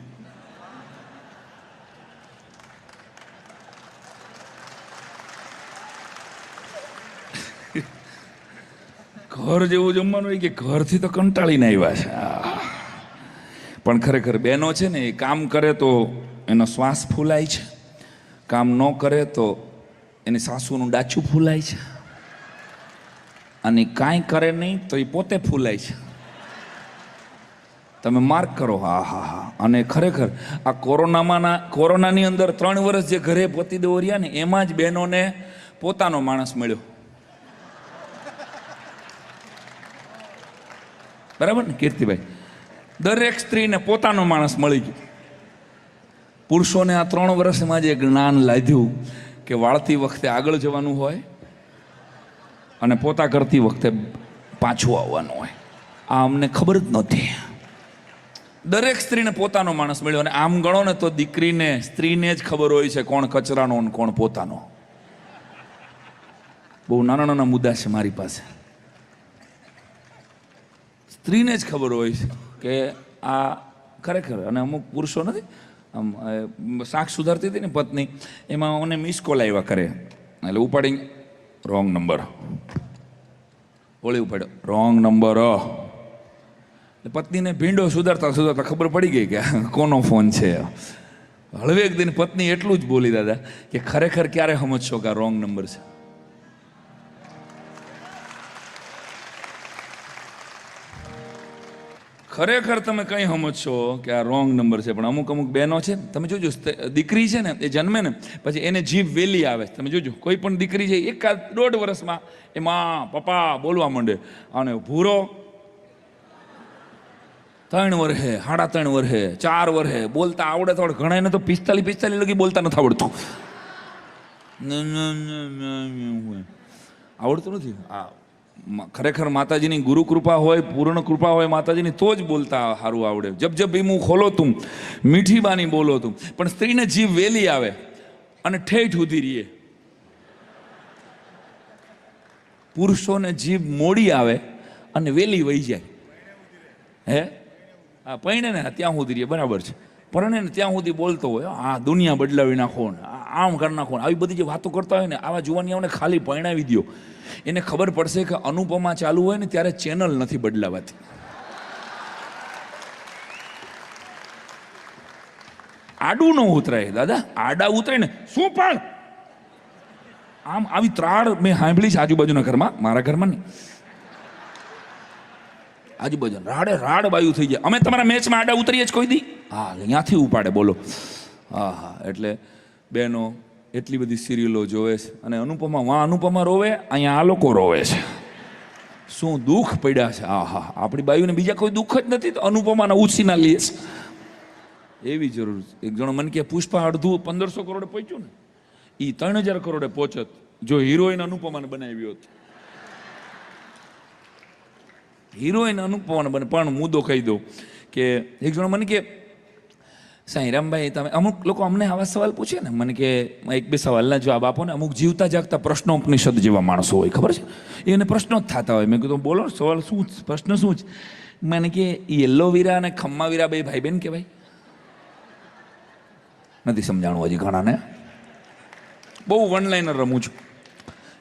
ઘર જેવું જમવાનું હોય કે ઘરથી તો કંટાળીને આવ્યા છે. પણ ખરેખર બહેનો છે ને, એ કામ કરે તો એનો શ્વાસ ફૂલાય છે, કામ ન કરે તો એની સાસુનું ડાચું ફૂલાય છે, અને કાંઈ કરે નહીં તો એ પોતે ફૂલાય છે. તમે માર્ક કરો. હા હા હા. અને ખરેખર આ કોરોનાની અંદર 3 વર્ષ જે ઘરે પતિદેવો રહ્યા ને, એમાં જ બહેનોને પોતાનો માણસ મળ્યો. બરાબર ને કીર્તિભાઈ? દરેક સ્ત્રીને પોતાનો માણસ મળી ગયો. પુરુષોને આ 3 વર્ષમાં જે જ્ઞાન લાદ્યું કે વાળતી વખતે આગળ જવાનું હોય અને પોતા કરતી વખતે પાછું આવવાનું હોય, આ અમને ખબર જ નહોતી. દરેક સ્ત્રીને પોતાનો માણસ મળ્યો. અને આમ ગણો ને તો દીકરીને, સ્ત્રીને જ ખબર હોય છે કોણ કચરાનો અને કોણ પોતાનો. બહુ નાના નાના મુદ્દા છે મારી પાસે. સ્ત્રીને જ ખબર હોય છે કે આ ખરેખર. અને અમુક પુરુષો નથી, આમ શાક સુધારતી હતી ને પત્ની, એમાં મને મિસ કોલ આવ્યા કરે, એટલે ઉપાડી રોંગ નંબર, ઓળી ઉપાડ્યો રોંગ નંબર. એટલે પત્નીને ભીંડો સુધારતા સુધારતા ખબર પડી ગઈ કે કોનો ફોન છે. હળવે એક દિન પત્ની એટલું જ બોલી, દાદા કે ખરેખર ક્યારે સમજશો કે આ રોંગ નંબર છે? ખરેખર તમે કંઈ સમજશો કે આ રોંગ નંબર છે. પણ અમુક બહેનો છે, તમે જોજો, દીકરી છે ને, એ જન્મે ને પછી એને જીભ વેલી આવે. તમે જોજો, કોઈ પણ દીકરી છે 1-1.5 વર્ષમાં એ માં પપ્પા બોલવા માંડે. અને ભૂરો 3 વર્ષે, 3.5 વર્ષે, 4 વર્ષે બોલતા આવડે તો ઘણા ને તો 45 લગી બોલતા નથી આવડતું. આવડતું નથી. ખરેખર માતાજીની ગુરુ કૃપા હોય, પૂર્ણ કૃપા હોય માતાજીની, તો જ બોલતા સારું આવડે. જબ મું ખોલો તું મીઠી બાની બોલો તું. પણ સ્ત્રીને જીભ વેલી આવે અને ઠેઠ ઉધી રહીએ. પુરુષોને જીભ મોડી આવે અને વેલી વહી જાય. હા, પૈણે ને ત્યાં સુધી રહીએ, બરાબર છે. પરણે ને ત્યાં સુધી બોલતો હોય, આ દુનિયા બદલાવી નાખો ને આમ કરી નાખો ને, આવી બધી જે વાતો કરતા હોય ને, આવા જુવાનીઓને ખાલી પરણાવી દો. એને ખબર પડશે કે અનુપમા ચાલુ હોય ને ત્યારે ચેનલ નથી બદલાવાતી. આડું ન ઉતરાય દાદા, આડા ઉતરે ને શું પણ આમ આવી ત્રાળ મેં સાંભળી છે આજુબાજુના ઘરમાં, મારા ઘરમાં નહીં, આજુબાજુ રાડ બાયું થઈ જાય. અમે તમારા મેચમાં આડા ઉતરીએ જ કોઈ દી? હા, અહીંયાથી ઉપાડે. બોલો. હા હા. એટલે બહેનો એટલી બધી સિરિયલો જોવે છે, અને અનુપમા રોવે, અહીંયા આ લોકો રોવે છે. શું દુઃખ પડ્યા છે. હા હા. આપણી બાયુને બીજા કોઈ દુઃખ જ નથી, તો અનુપમાના ઉછીના લે છે. એવી જરૂર છે. એક જણો મને કે પુષ્પા 1500 કરોડે પહોંચ્યું ને, એ 3000 કરોડે પહોંચત જો હિરોઈન અનુપમાને બનાવ્યો હતો. હિરોઈન અનુપમાને બને. પણ મુદ્દો કહી દઉં કે એક જણો મને કે સાંઈરામભાઈ, તમે અમુક લોકો અમને આવા સવાલ પૂછે ને, મને કે 1-2 સવાલના જવાબ આપો ને. અમુક જીવતા જાગતા પ્રશ્નોપનિષદ જેવા માણસો હોય, ખબર છે, એને પ્રશ્નો જ થતા હોય. મેં કીધું બોલો સવાલ શું, પ્રશ્ન શું છે? મને કે યલ્લોવીરા અને ખમ્માવીરા બે ભાઈ બેન કહેવાય? નથી સમજાણું હજી ઘણાને. બહુ વન લાઇનર રમું છું.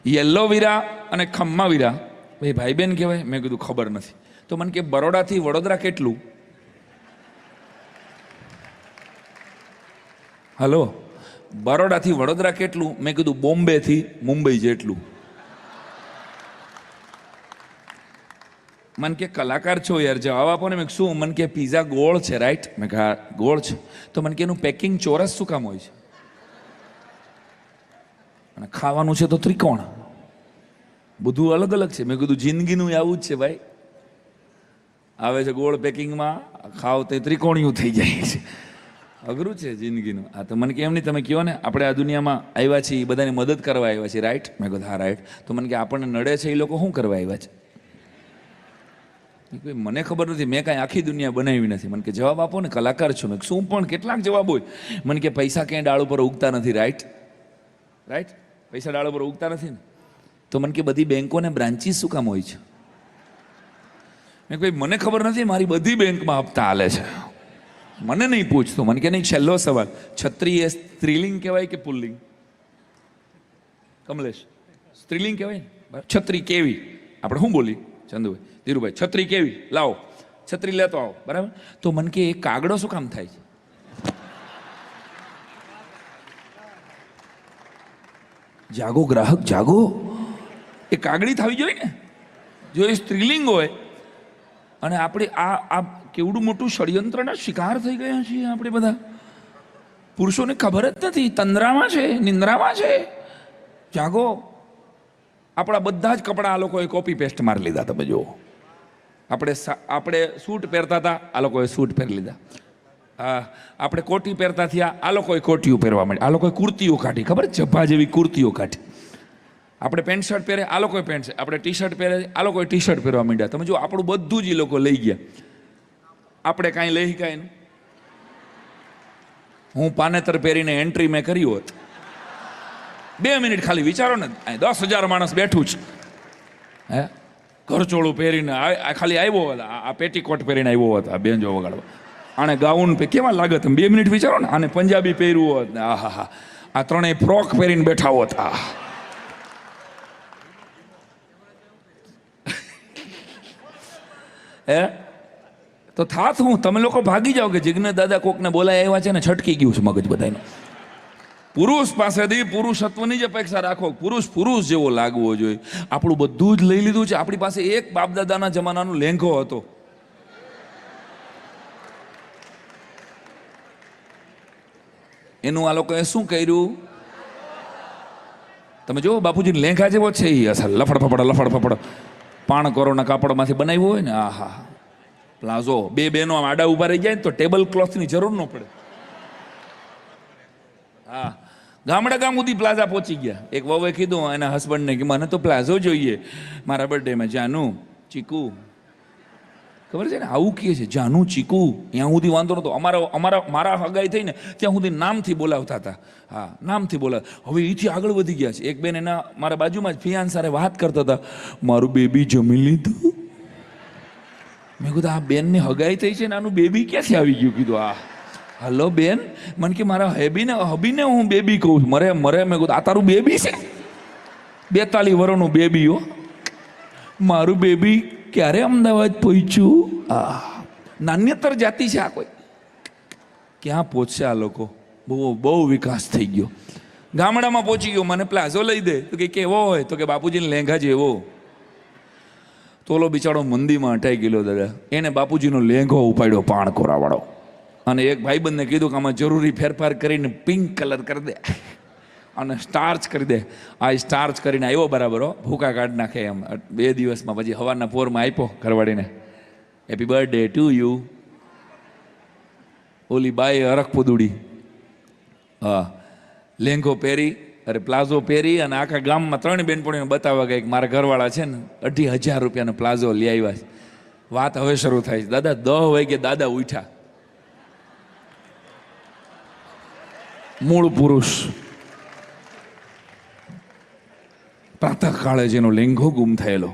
યલ્લોવીરા અને ખમ્માવીરા બે ભાઈ બેન કહેવાય? મેં કીધું ખબર નથી. તો મને કે બરોડાથી વડોદરા કેટલું? હલો, બરોડાથી વડોદરા કેટલું? મેં કીધું બોમ્બેથી મુંબઈ જેટલું. મને કે કલાકાર છો યાર, જવાબ આપો ને. મેં શું? મને કે પીઝા ગોળ છે, રાઈટ? મેં કહા ગોળ છે. તો મને કે એનું પેકિંગ ચોરસ શું કામ હોય છે? અને ખાવાનું છે તો ત્રિકોણ. બધું અલગ અલગ છે. મેં કીધું જિંદગીનું આવું જ છે ભાઈ. આવે છે ગોળ પેકિંગમાં, ખાવ તે ત્રિકોણિયું થઈ જાય છે. અઘરું છે જિંદગીનું. આ તો મને કે એમ નહીં, તમે કહો ને આપણે આ દુનિયામાં આવ્યા છીએ બધાની મદદ કરવા આવ્યા છીએ, રાઈટ? મેં કહ્યું હા રાઈટ. તો મને કે આપણને નડે છે એ લોકો શું કરવા આવ્યા છે? મને ખબર નથી, મેં કાંઈ આખી દુનિયા બનાવી નથી. મને કે જવાબ આપો ને, કલાકાર છો. મેં શું પણ કેટલાક જવાબ હોય. મને કે પૈસા ક્યાંય ડાળ ઉપર ઉગતા નથી, રાઈટ? રાઈટ? પૈસા ડાળ ઉપર ઉગતા નથી ને? તો મને કે બધી બેંકોને બ્રાન્ચીસ શું કામ હોય છે? મેં કહ્યું મને ખબર નથી, મારી બધી બેંકમાં હપ્તા હાલે છે, મને નહીં પૂછતો. મને કે નહીં, છેલ્લો સવાલ, છત્રી એ સ્ત્રીલિંગ કહેવાય કે પુલ્લિંગ? કમલેશ, સ્ત્રીલિંગ કહેવાય ને? છત્રી કેવી આપણે શું બોલી? ચંદુભાઈ, ધીરુભાઈ, છત્રી કેવી? લાવો છત્રી લેતો આવો, બરાબર? તો મને કે એ કાગડો શું કામ થાય છે? જાગો ગ્રાહક જાગો, એ કાગડી થવી જોઈએ ને. જો એ સ્ત્રીલિંગ હોય અને આપણે આ કેવડું મોટું ષડયંત્રના શિકાર થઈ ગયા છીએ આપણે બધા. પુરુષોને ખબર જ નથી, તંદ્રામાં છે, નિંદ્રામાં છે. જાગો. આપણા બધા જ કપડાં આ લોકોએ કોપી પેસ્ટ મારી લીધા. તમે જુઓ, આપણે સૂટ પહેરતા હતા, આ લોકોએ સૂટ પહેરી લીધા. આપણે કોટી પહેરતા થયા, આ લોકોએ કોટીઓ પહેરવા માંડી. આ લોકોએ કુર્તીઓ કાઢી, ખબર જભા જેવી કુર્તીઓ કાઢી. આપણે પેન્ટ શર્ટ પહેરે, આ લોકોએ પેન્ટ શર્ટ. આપણે ટી શર્ટ પહેરે, આ લોકોએ ટી શર્ટ પહેરવા માંડ્યા. તમે જો આપણું બધું જ એ લોકો લઈ ગયા. આપણે કાંઈ લઈ કાંઈ નહીં. હું પાનેતર પહેરીને એન્ટ્રી મેં કરી હોત, 2 મિનિટ ખાલી વિચારો ને, 10,000 માણસ બેઠું છે, હે, ઘરચોળું પહેરીને ખાલી આવ્યો હોત, આ પેટીકોટ પહેરીને આવ્યો હોત, આ બેન્જો વગાડવા, આને ગાઉન કેવા લાગે તમે 2 મિનિટ વિચારો ને. આને પંજાબી પહેર્યું હોત ને, આહા હા, આ ત્રણેય ફ્રોક પહેરીને બેઠા હોત, હે, તો થાત હું. તમે લોકો ભાગી જાઓ કે જિજ્ઞેશ દાદા કોકને બોલાય આવ્યા છે ને, છટકી ગયું છે મગજ બધાનું. પુરુષ પાસેથી પુરુષત્વની જ અપેક્ષા રાખો. પુરુષ જેવો લાગવો જોઈએ. આપણું બધું જ લઈ લીધું છે. આપણી પાસે એક બાપ દાદાના જમાનાનો લેંઘો હતો. એનું આ લોકોએ શું કર્યું? તમે જો બાપુજી લેંઘા જેવો છે એ અસલ લફડ ફફડ પાણ કોરોના કાપડમાંથી બનાવ્યું હોય ને, આહા પ્લાઝો. 2 બહેનો આડા ઉભા રહી જાય તો ટેબલ ક્લોથની જરૂર ન પડે. હા, ગામ સુધી પ્લાઝા પહોંચી ગયા. એક વહુએ કીધું એના હસબન્ડને કે મને તો પ્લાઝો જોઈએ મારા બર્થડેમાં. જાનું ચીકુ, ખબર છે ને આવું કહે છે, જાનું ચીકુ. ત્યાં સુધી વાંધો નતો. મારા હગાઈ થઈને ત્યાં સુધી નામથી બોલાવતા હતા. હા, નામથી બોલાવ. હવે એથી આગળ વધી ગયા છે. એક બેન એના મારા બાજુમાં જ ફિયાન્સારે વાત કરતા હતા, મારું બેબી જમી લીધું. મેં કીધું આ બેનની હગાઈ થઈ છે ને આનું બેબી ક્યાંથી આવી ગયું? કીધું હલો બેન. મને કે મારા હબીને હું બેબી કહું છું. મરે મેં કીધું આ તારું બેબી છે? 42 વર્ષનું બેબી હો. મારું બેબી ક્યારે અમદાવાદ પહોંચ્યું? નાન્યતર જાતિ છે આ. કોઈ ક્યાં પહોંચશે આ લોકો? બહુ વિકાસ થઈ ગયો. ગામડામાં પહોંચી ગયો, મને પ્લાઝો લઈ દે. તો કે કેવો હોય? તો કે બાપુજીને લેંઘા જેવો. તોલો બિચારો મંદીમાં અટાઈ ગયેલો દાદા. એને બાપુજીનો લેંઘો ઉપાડ્યો પાણ કોરાવાળો. અને એક ભાઈબંધને કીધું કે આમાં જરૂરી ફેરફાર કરીને પિંક કલર કરી દે અને સ્ટાર્ચ કરી દે. આ સ્ટાર્ચ કરીને આવ્યો બરાબર, ભૂકા કાઢ નાખે એમ 2 દિવસમાં. પછી હવારના પોરમાં આપ્યો ઘરવાળીને, હેપી બર્થડે ટુ યુ. ઓલી બાઈ અરખ પુદુડી, હા, લેંઘો પહેરી, અરે પ્લાઝો પહેરી અને આખા ગામમાં 3 બેનપણીઓને બતાવવા ગયા કે મારા ઘરવાળા છે ને 2,500 રૂપિયાનો પ્લાઝો લઈ આવ્યા છે. વાત હવે શરૂ થાય છે. દાદા 10 વાગે દાદા ઉઠ્યા. મૂળ પુરુષ પ્રાતઃકાળે જેનો લેંઘો ગુમ થયેલો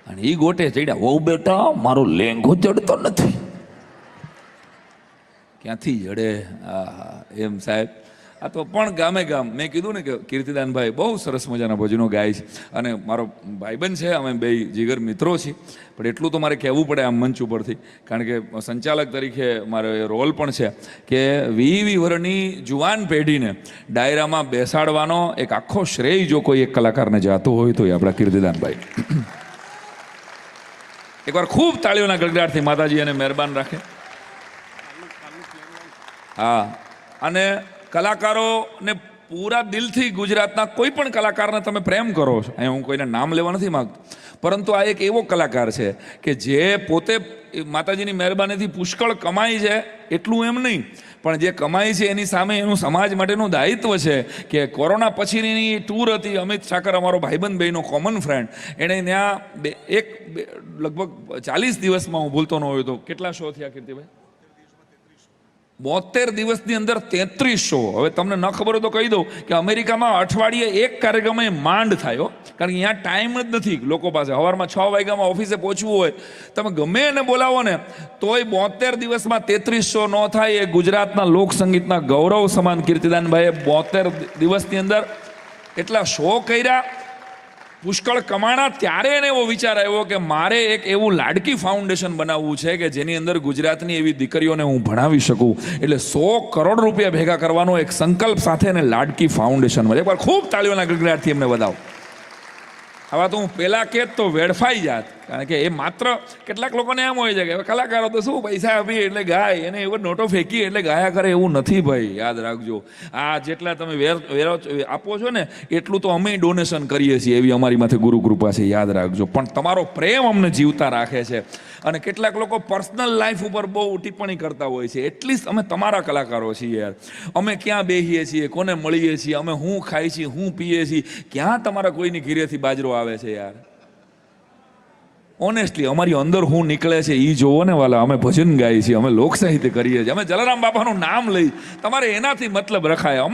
અને એ ગોટે ચડ્યા. વહુ બેટા મારો લેંઘો ચડતો નથી. ક્યાંથી જડે? એમ સાહેબ. આ તો પણ ગામ મેં કીધું ને કે કીર્તિદાનભાઈ બહુ સરસ મજાના ભજનો ગાય છે અને મારો ભાઈબંધ છે. અમે 2 જીગર મિત્રો છીએ. પણ એટલું તો મારે કહેવું પડે આમ મંચ ઉપરથી, કારણ કે સંચાલક તરીકે મારો એ રોલ પણ છે કે 20 વર્ષની જુવાન પેઢીને ડાયરામાં બેસાડવાનો એક આખો શ્રેય જો કોઈ એક કલાકારને જાતો હોય તો એ આપણા કીર્તિદાનભાઈ. એકવાર ખૂબ તાળીઓના ગડગડાટથી માતાજી એને મહેરબાન રાખે. હા, અને કલાકારોને પૂરા દિલથી ગુજરાતના કોઈ પણ કલાકારને તમે પ્રેમ કરો છો, અહીંયા હું કોઈને નામ લેવા નથી માગતો, પરંતુ આ એક એવો કલાકાર છે કે જે પોતે માતાજીની મહેરબાનીથી પુષ્કળ કમાય છે, એટલું એમ નહીં, પણ જે કમાય છે એની સામે એનું સમાજ માટેનું દાયિત્વ છે કે કોરોના પછીની ટૂર હતી. અમિત ઠાકર અમારો ભાઈબંધ ભાઈનો કોમન ફ્રેન્ડ, એણે ત્યાં લગભગ 40 દિવસમાં, હું ભૂલતો ન હોય તો કેટલા શો થયા કીર્તિભાઈ? 72 દિવસની અંદર 33 શો. હવે તમને ન ખબર હોય તો કહી દઉં કે અમેરિકામાં અઠવાડિયે એક કાર્યક્રમ એ માંડ થાય, કારણ કે અહીંયા ટાઈમ જ નથી લોકો પાસે. સવારમાં 6 વાગ્યામાં ઓફિસે પહોંચવું હોય, તમે ગમે એને બોલાવો ને તોય 72 દિવસમાં 33 શો ન થાય. એ ગુજરાતના લોકસંગીતના ગૌરવ સમાન કીર્તિદાનભાઈએ 72 દિવસની અંદર એટલા શો કર્યા, પુષ્કળ કમાણા. ત્યારે એને એવો વિચાર આવ્યો કે મારે એક એવું લાડકી ફાઉન્ડેશન બનાવવું છે કે જેની અંદર ગુજરાતની એવી દીકરીઓને હું ભણાવી શકું. એટલે 100 કરોડ રૂપિયા ભેગા કરવાનો એક સંકલ્પ સાથે એને લાડકી ફાઉન્ડેશન મળે. એકવાર ખૂબ તાળીઓના ગડગડાટથી એમને વધાવો. હવે તો હું પહેલાં કહેત તો વેડફાઈ જાત, કારણ કે એ માત્ર કેટલાક લોકોને એમ હોય છે કે કલાકારો તો શું પૈસા આપીએ એટલે ગાય, એને એવો નોટો ફેંકી એટલે ગાયા કરે, એવું નથી ભાઈ. યાદ રાખજો, આ જેટલા તમે વેરો આપો છો ને એટલું તો અમે ડોનેશન કરીએ છીએ, એવી અમારી માથે ગુરુ કૃપા છે, યાદ રાખજો. પણ તમારો પ્રેમ અમને જીવતા રાખે છે. અને કેટલાક લોકો પર્સનલ લાઈફ ઉપર બહુ ટિપ્પણી કરતા હોય છે. એટલીસ્ટ અમે તમારા કલાકારો છીએ યાર. અમે ક્યાં બેસીએ છીએ, કોને મળીએ છીએ, અમે શું ખાઈએ છીએ, શું પીએ છીએ, ક્યાં તમારા કોઈની ઘીરેથી બાજરો આવે છે યાર. ઓનેસ્ટલી અમારી અંદર શું નીકળે છે એ જોવો ને વાલા. અમે ભજન ગાઈએ છીએ, અમે લોક સાહિત્ય કરીએ છીએ, અમે જલારામ બાપાનું નામ લઈ. તમારે એનાથી મતલબ રખાય.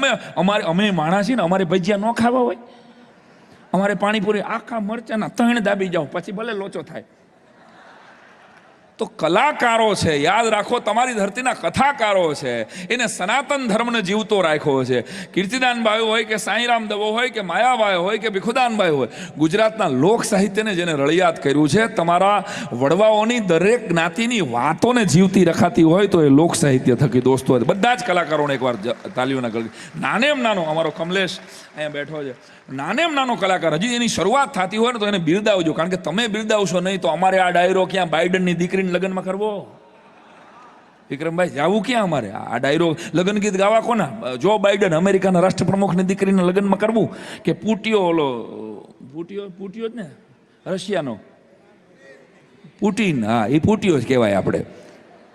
અમે માણસ છીએ ને, અમારે ભજીયા ન ખાવા હોય, અમારે પાણીપુરી આખા મરચાના 3 દાબી જાઓ પછી ભલે લોચો થાય. તો કલાકારો છે, યાદ રાખો, તમારી ધરતીના કથાકારો છે, એને સનાતન ધર્મને જીવતો રાખ્યો છે. કીર્તિદાનભાઈ હોય કે સાંઈરામ દવો હોય કે માયાભાઈ હોય કે ભીખુદાનભાઈ હોય, ગુજરાતના લોક સાહિત્યને જેને રળિયાત કર્યું છે. તમારા વડવાઓની દરેક જ્ઞાતિની વાતોને જીવતી રખાતી હોય તો એ લોક સાહિત્ય થકી. દોસ્તો, બધા જ કલાકારોને એકવાર તાલીઓના ગળે. નાનેમ નાનો અમારો કમલેશ અહીંયા બેઠો છે, નાનેમ નાનો કલાકાર, હજી એની શરૂઆત થતી હોય ને તો એને બિરદાવજો, કારણ કે તમે બિરદાવશો નહીં તો અમારે આ ડાયરો ક્યાં બાઇડનની દીકરીને લગ્નમાં કરવો? વિક્રમભાઈ, જાવું ક્યાં અમારે? આ ડાયરો લગ્ન ગીત ગાવા કોના? જો બાઇડન અમેરિકાના રાષ્ટ્રપ્રમુખની દીકરીને લગ્નમાં કરવું કે પૂટિયો જ ને, રશિયાનો પુટિન, હા એ પુટિયો જ કહેવાય. આપણે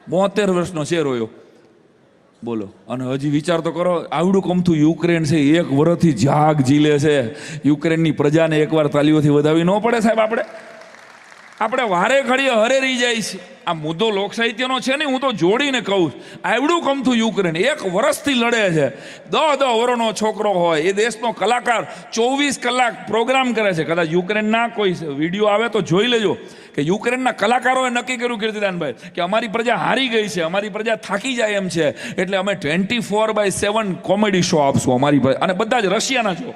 72 વર્ષનો છે રોયો, બોલો. અને હજી વિચાર તો કરો, આવડું કમતું યુક્રેન છે, 1 વર્ષથી જાગ ઝીલે છે. યુક્રેનની પ્રજાને એકવાર તાલીઓથી વધાવી ન પડે સાહેબ? આપણે વારે ઘડીએ હરે રહી જાય છે. આ મુદ્દો લોક સાહિત્યનો છે ને, હું તો જોડીને કહું. આવડું કમતું યુક્રેન 1 વર્ષથી લડે છે. 10 વર્ષનો છોકરો હોય, એ દેશનો કલાકાર 24 કલાક પ્રોગ્રામ કરે છે. કદાચ યુક્રેનના કોઈ વિડીયો આવે તો જોઈ લેજો કે યુક્રેનના કલાકારોએ નક્કી કર્યું, કીર્તિદાનભાઈ, કે અમારી પ્રજા હારી ગઈ છે, અમારી પ્રજા થાકી જાય એમ છે, એટલે અમે 24/7 કોમેડી શો આપશું અમારી. અને બધા જ રશિયાના જો,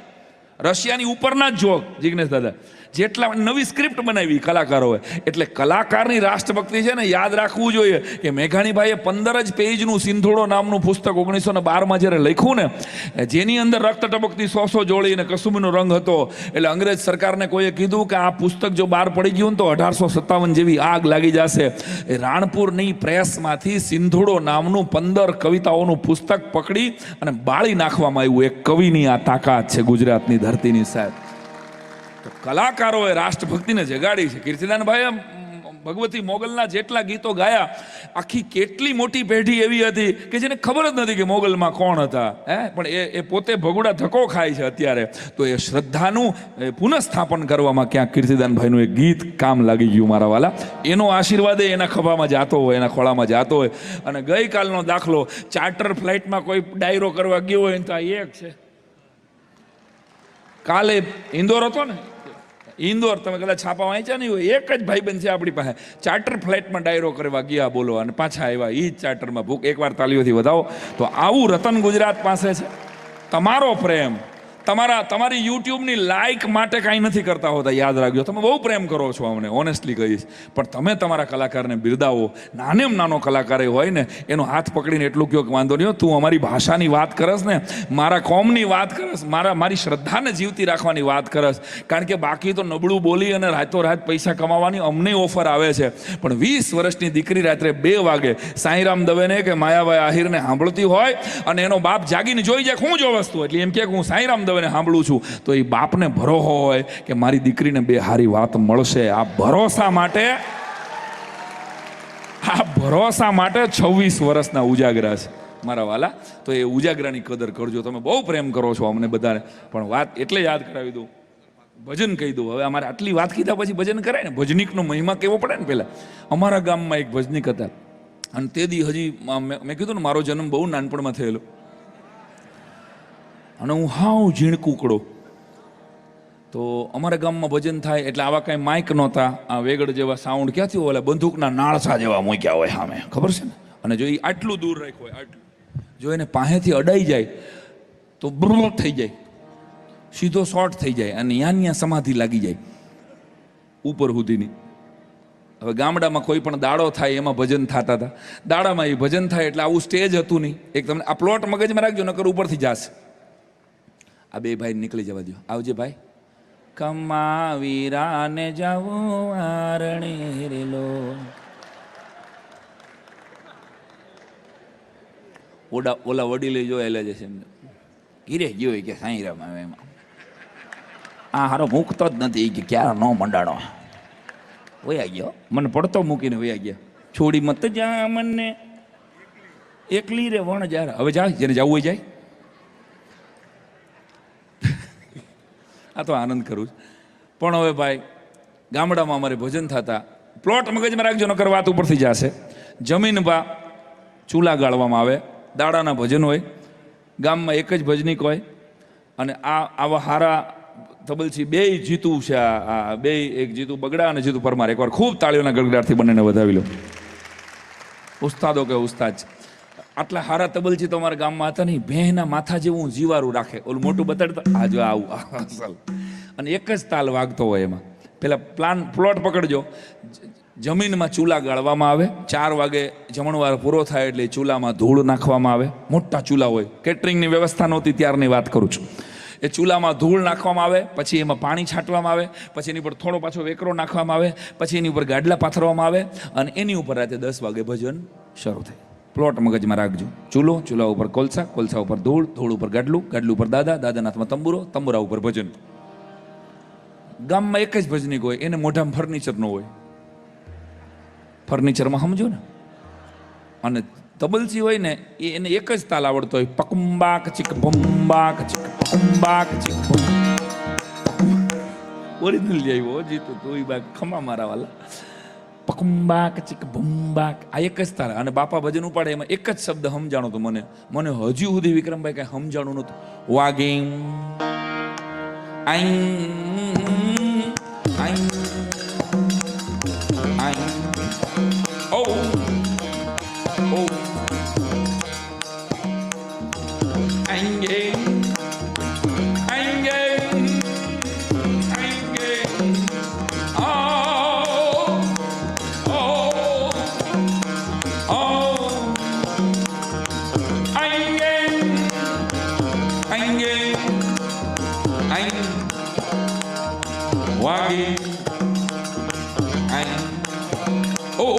રશિયાની ઉપરના જ જો જિગ્નેશ દાદા, જેટલા નવી સ્ક્રિપ્ટ બનાવી કલાકારોએ. એટલે કલાકારની રાષ્ટ્રભક્તિ છે ને, યાદ રાખવું જોઈએ કે મેઘાણીભાઈએ 15 જ પેજનું સિંધોડો નામનું પુસ્તક 1912માં જ્યારે લખ્યું ને, જેની અંદર રક્ત ટપકતી 100 જોડી અને કસુંબીનો રંગ હતો. એટલે અંગ્રેજ સરકારને કોઈએ કીધું કે આ પુસ્તક જો બહાર પડી ગયું ને તો 1857 જેવી આગ લાગી જશે. રાણપુરની પ્રેસમાંથી સિંધોડો નામનું 15 કવિતાઓનું પુસ્તક પકડી અને બાળી નાખવામાં આવ્યું. એક કવિની આ તાકાત છે ગુજરાતની ધરતીની સાહેબ. કલાકારોએ રાષ્ટ્રભક્તિને જગાડી છે. કીર્તિદાનભાઈએ ભગવતી મોગલના જેટલા ગીતો ગાયા, આખી કેટલી મોટી પેઢી એવી હતી કે જેને ખબર જ નથી કે મોગલમાં કોણ હતા. પણ એ પોતે ભગુડા ધક્કો ખાય છે અત્યારે. તો એ શ્રદ્ધાનું પુનઃસ્થાપન કરવામાં ક્યાંક કીર્તિદાનભાઈનું એક ગીત કામ લાગી ગયું મારા વાલા. એનો આશીર્વાદ એના ખભામાં જાતો હોય, એના ખોળામાં જાતો હોય. અને ગઈકાલનો દાખલો, ચાર્ટર ફ્લાઇટમાં કોઈ ડાયરો કરવા ગયો હોય તો આ એક છે. કાલે ઇન્દોર હતો ને, ઇન્દોર તમે કદાચ છાપા વાંચ્યા નહીં હોય, એક જ ભાઈબંધ છે આપણી પાસે, ચાર્ટર ફ્લાઇટમાં ડાયરો કરવા ગયા, બોલો, અને પાછા આવ્યા એ જ ચાર્ટરમાં. ભૂખ એકવાર તાલીઓથી વધાવો. તો આવું રતન ગુજરાત પાસે છે. તમારો પ્રેમ, તમારી યુટ્યુબની લાઇક માટે કાંઈ નથી કરતા હોતા, યાદ રાખજો. તમે બહુ પ્રેમ કરો છો અમને, ઓનેસ્ટલી કહીશ. પણ તમે તમારા કલાકારને બિરદાવો. નાનેમ નાનો કલાકાર હોય ને, એનો હાથ પકડીને એટલું કહો કે વાંધો નહીં, તું અમારી ભાષાની વાત કરસ ને, મારા કોમની વાત કરસ, મારી શ્રદ્ધાને જીવતી રાખવાની વાત કરસ. કારણ કે બાકી તો નબળું બોલી અને રાતોરાત પૈસા કમાવાની અમને ઓફર આવે છે. પણ 20 વર્ષની દીકરી રાત્રે 2 વાગે સાંઈરામ દવેને કે માયાભાઈ આહિરને સાંભળતી હોય અને એનો બાપ જાગીને જોઈ જાય, શું જો વસ્તુ, એટલે એમ કે હું સાંઈરામ દવે આવે ને સાંભળું છું તો એ બાપને ભરોસો હોય કે મારી દીકરીને બે સારી વાત મળશે. આ ભરોસા માટે 26 વર્ષના ઉજાગરા છે મારા વાલા. તો એ ઉજાગરાની કદર કરજો. તમે બહુ પ્રેમ કરો છો અમને બધાને, પણ વાત એટલે યાદ કરાવી દઉં, ભજન કહી દઉં. હવે અમારે આટલી વાત કીધા પછી ભજન કરાય ને. ભજનિકનો મહિમા કેવો પડે ને. પહેલાં અમારા ગામમાં એક ભજનિક હતા, અને તે દી હજી મેં કીધું ને મારો જન્મ બહુ નાનપણમાં થયેલો, અને હું હાવ ઝીણકુકડો. તો અમારા ગામમાં ભજન થાય એટલે આવા કાંઈ માઇક નહોતા. આ વેગડ જેવા સાઉન્ડ ક્યાંથી ઓલા બંદૂકના નાળસા જેવા મૂક્યા હોય સામે, ખબર છે ને. અને જો એ આટલું દૂર રાખ્યું હોય, આટલું જો એને પાસેથી અડાઈ જાય તો બ્રર થઈ જાય, સીધો શોર્ટ થઈ જાય, અને ત્યાં સમાધિ લાગી જાય ઉપર સુધીની. હવે ગામડામાં કોઈ પણ દાડો થાય એમાં ભજન થતા હતા. દાડામાં એ ભજન થાય એટલે આવું સ્ટેજ હતું નહીં. એક તમને આ પ્લોટ મગજમાં રાખજો, નકર ઉપરથી જશે. આ બે ભાઈ નીકળી જવા દો. આવજે ભાઈ. કમાવીરાને જાવું આરણે રેલો. ઓલા વડીલે જોયેલા જશે એમને. ગીરે ગયો કે સાંઈ રામ આવે એમાં આ હારો મૂકતો જ નથી કે ક્યારે નો મંડાણો. વયા ગયો, મને પડતો મૂકીને વયા ગયા. છોડી મત જા મને એકલી રે વણ જા. હવે જા, જેને જવું હોય જાય. આ તો આનંદ કરું. પણ હવે ભાઈ ગામડામાં અમારે ભજન થતા. પ્લોટ મગજમાં રાખજો, નકર વાત ઉપરથી જશે. જમીન બા ચૂલા ગાળવામાં આવે, દાડાના ભજન હોય. ગામમાં એક જ ભજનિક હોય, અને આવા હારા તબલસી બે જીતું છે. આ બે, એક જીતુ બગડા અને જીતુ પરમાર. એકવાર ખૂબ તાળીઓના ગડગડાટથી બંનેને વધાવી લો. ઉસ્તાદો કે ઉસ્તાદ. આટલા હારા તબલસી તો અમારા ગામમાં હતા નહીં. ભેંના માથા જેવું જીવારું રાખે, ઓલું મોટું બતાડતા આ જો આવું અસલ. અને એક જ તાલ વાગતો હોય એમાં. પેલા પ્લોટ પકડજો. જમીનમાં ચૂલા ગાળવામાં આવે. 4 વાગે જમણવાર પૂરો થાય એટલે ચૂલામાં ધૂળ નાખવામાં આવે. મોટા ચૂલા હોય, કેટરિંગની વ્યવસ્થા નહોતી ત્યારની વાત કરું છું. એ ચૂલામાં ધૂળ નાખવામાં આવે, પછી એમાં પાણી છાંટવામાં આવે, પછી એની ઉપર થોડો પાછો વેકરો નાખવામાં આવે, પછી એની ઉપર ગાડલા પાથરવામાં આવે, અને એની ઉપર રાતે 10 વાગે ભજન શરૂ થાય. પ્લોટ મગજમાં રાખજો. ચૂલા ઉપર કોલસા ઉપર ધૂળ ઉપર ગાડલું ઉપર દાદાના હાથમાં તંબુરા ઉપર ભજન. ગામમાં એક જ ભજનિક હોય, એને મોઢામાં ફર્નિચર ન હોય. ફર્નિચરમાં સમજો ને. અને તબલસી હોય ને એને એક જ તાલ આવડતો હોય. પકુંબાક ચીક ભંબાક ચીક પકુંબાક ચીક. ઓરિજિનલ આવ્યો જીતો તું બા ખમા મારા વાલા. પકુંબાક ચીક ભંબાક, આ એક જ તાલ. અને બાપા ભજન ઉપાડે એમાં એક જ શબ્દ સમજાણો તો મને હજુ સુધી વિક્રમભાઈ કઈ સમજાણું નતું. વાગીમ આઈ આઈ આઈ. Oh, oh, ainge, ainge, ainge, oh, oh, oh, ainge, ainge, ainge, wagi, ainge, oh.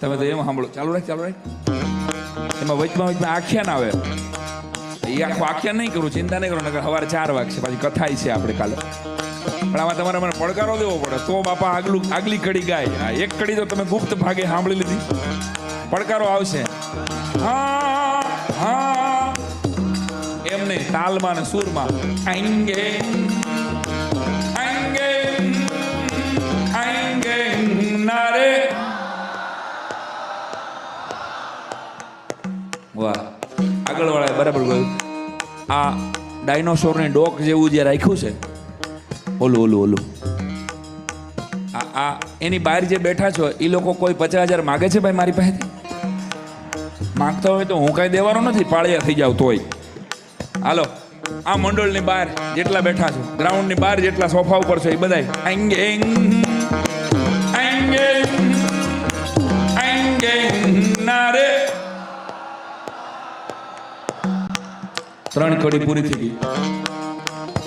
તમે તો એમ સાંભળો. ચાલુ રાખ. એમાં વચમાં આખ્યાન આવે. એ આખું આખ્યાન નહીં કરું, ચિંતા નહીં કરો, નકર સવારે 4 વાગશે પાછી કથાઈ છે આપણે કાલે. પણ આમાં તમારે મને પડકારો દેવો પડે તો બાપા આગલી કડી ગાય. આ એક કડી તો તમે ગુપ્ત ભાગે સાંભળી લીધી. પડકારો આવશે. હા હા એમ નહીં, તાલમાં ને સૂરમાં. આંગે આંગે આંગે નારે. વાહ, આગળ વાળા બરાબર કહ્યું. આ ડાયનોસોરની ડોક જેવું જે રાખ્યું છે, ઓલું આ એની બહાર જે બેઠા છો એ લોકો કોઈ 50,000 માગે છે ભાઈ મારી પાસેથી? માગતા હોય તો હું કાંઈ દેવાનો નથી, પાળિયા થઈ જાવ તોય. હાલો, આ મંડળની બહાર જેટલા બેઠા છો, ગ્રાઉન્ડની બહાર જેટલા સોફા ઉપર છો, એ બધા આંગે આંગે આંગે નારે. 3 કડી પૂરી થઈ ગઈ.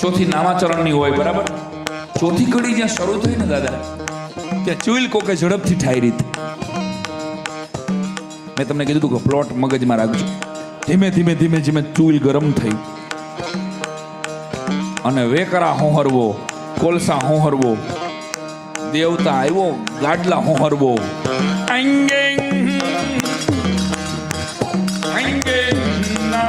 ચોથી નામાચરણની હોય બરાબર. ચોથી કડી જ્યાં શરૂ થઈ ને દાદા, ત્યાં ચૂલ કોકે ઝડપથી ઠાઈ રીત. મેં તમને કીધું હતું કે પ્લોટ મગજમાં રાખજો. ધીમે ધીમે ધીમે ધીમે ચૂલ ગરમ થઈ અને વેકરા હોહરવો, કોલસા હોહરવો, દેવતા આવ્યો ગાડલા હોહરવો. આંગે આંગે ના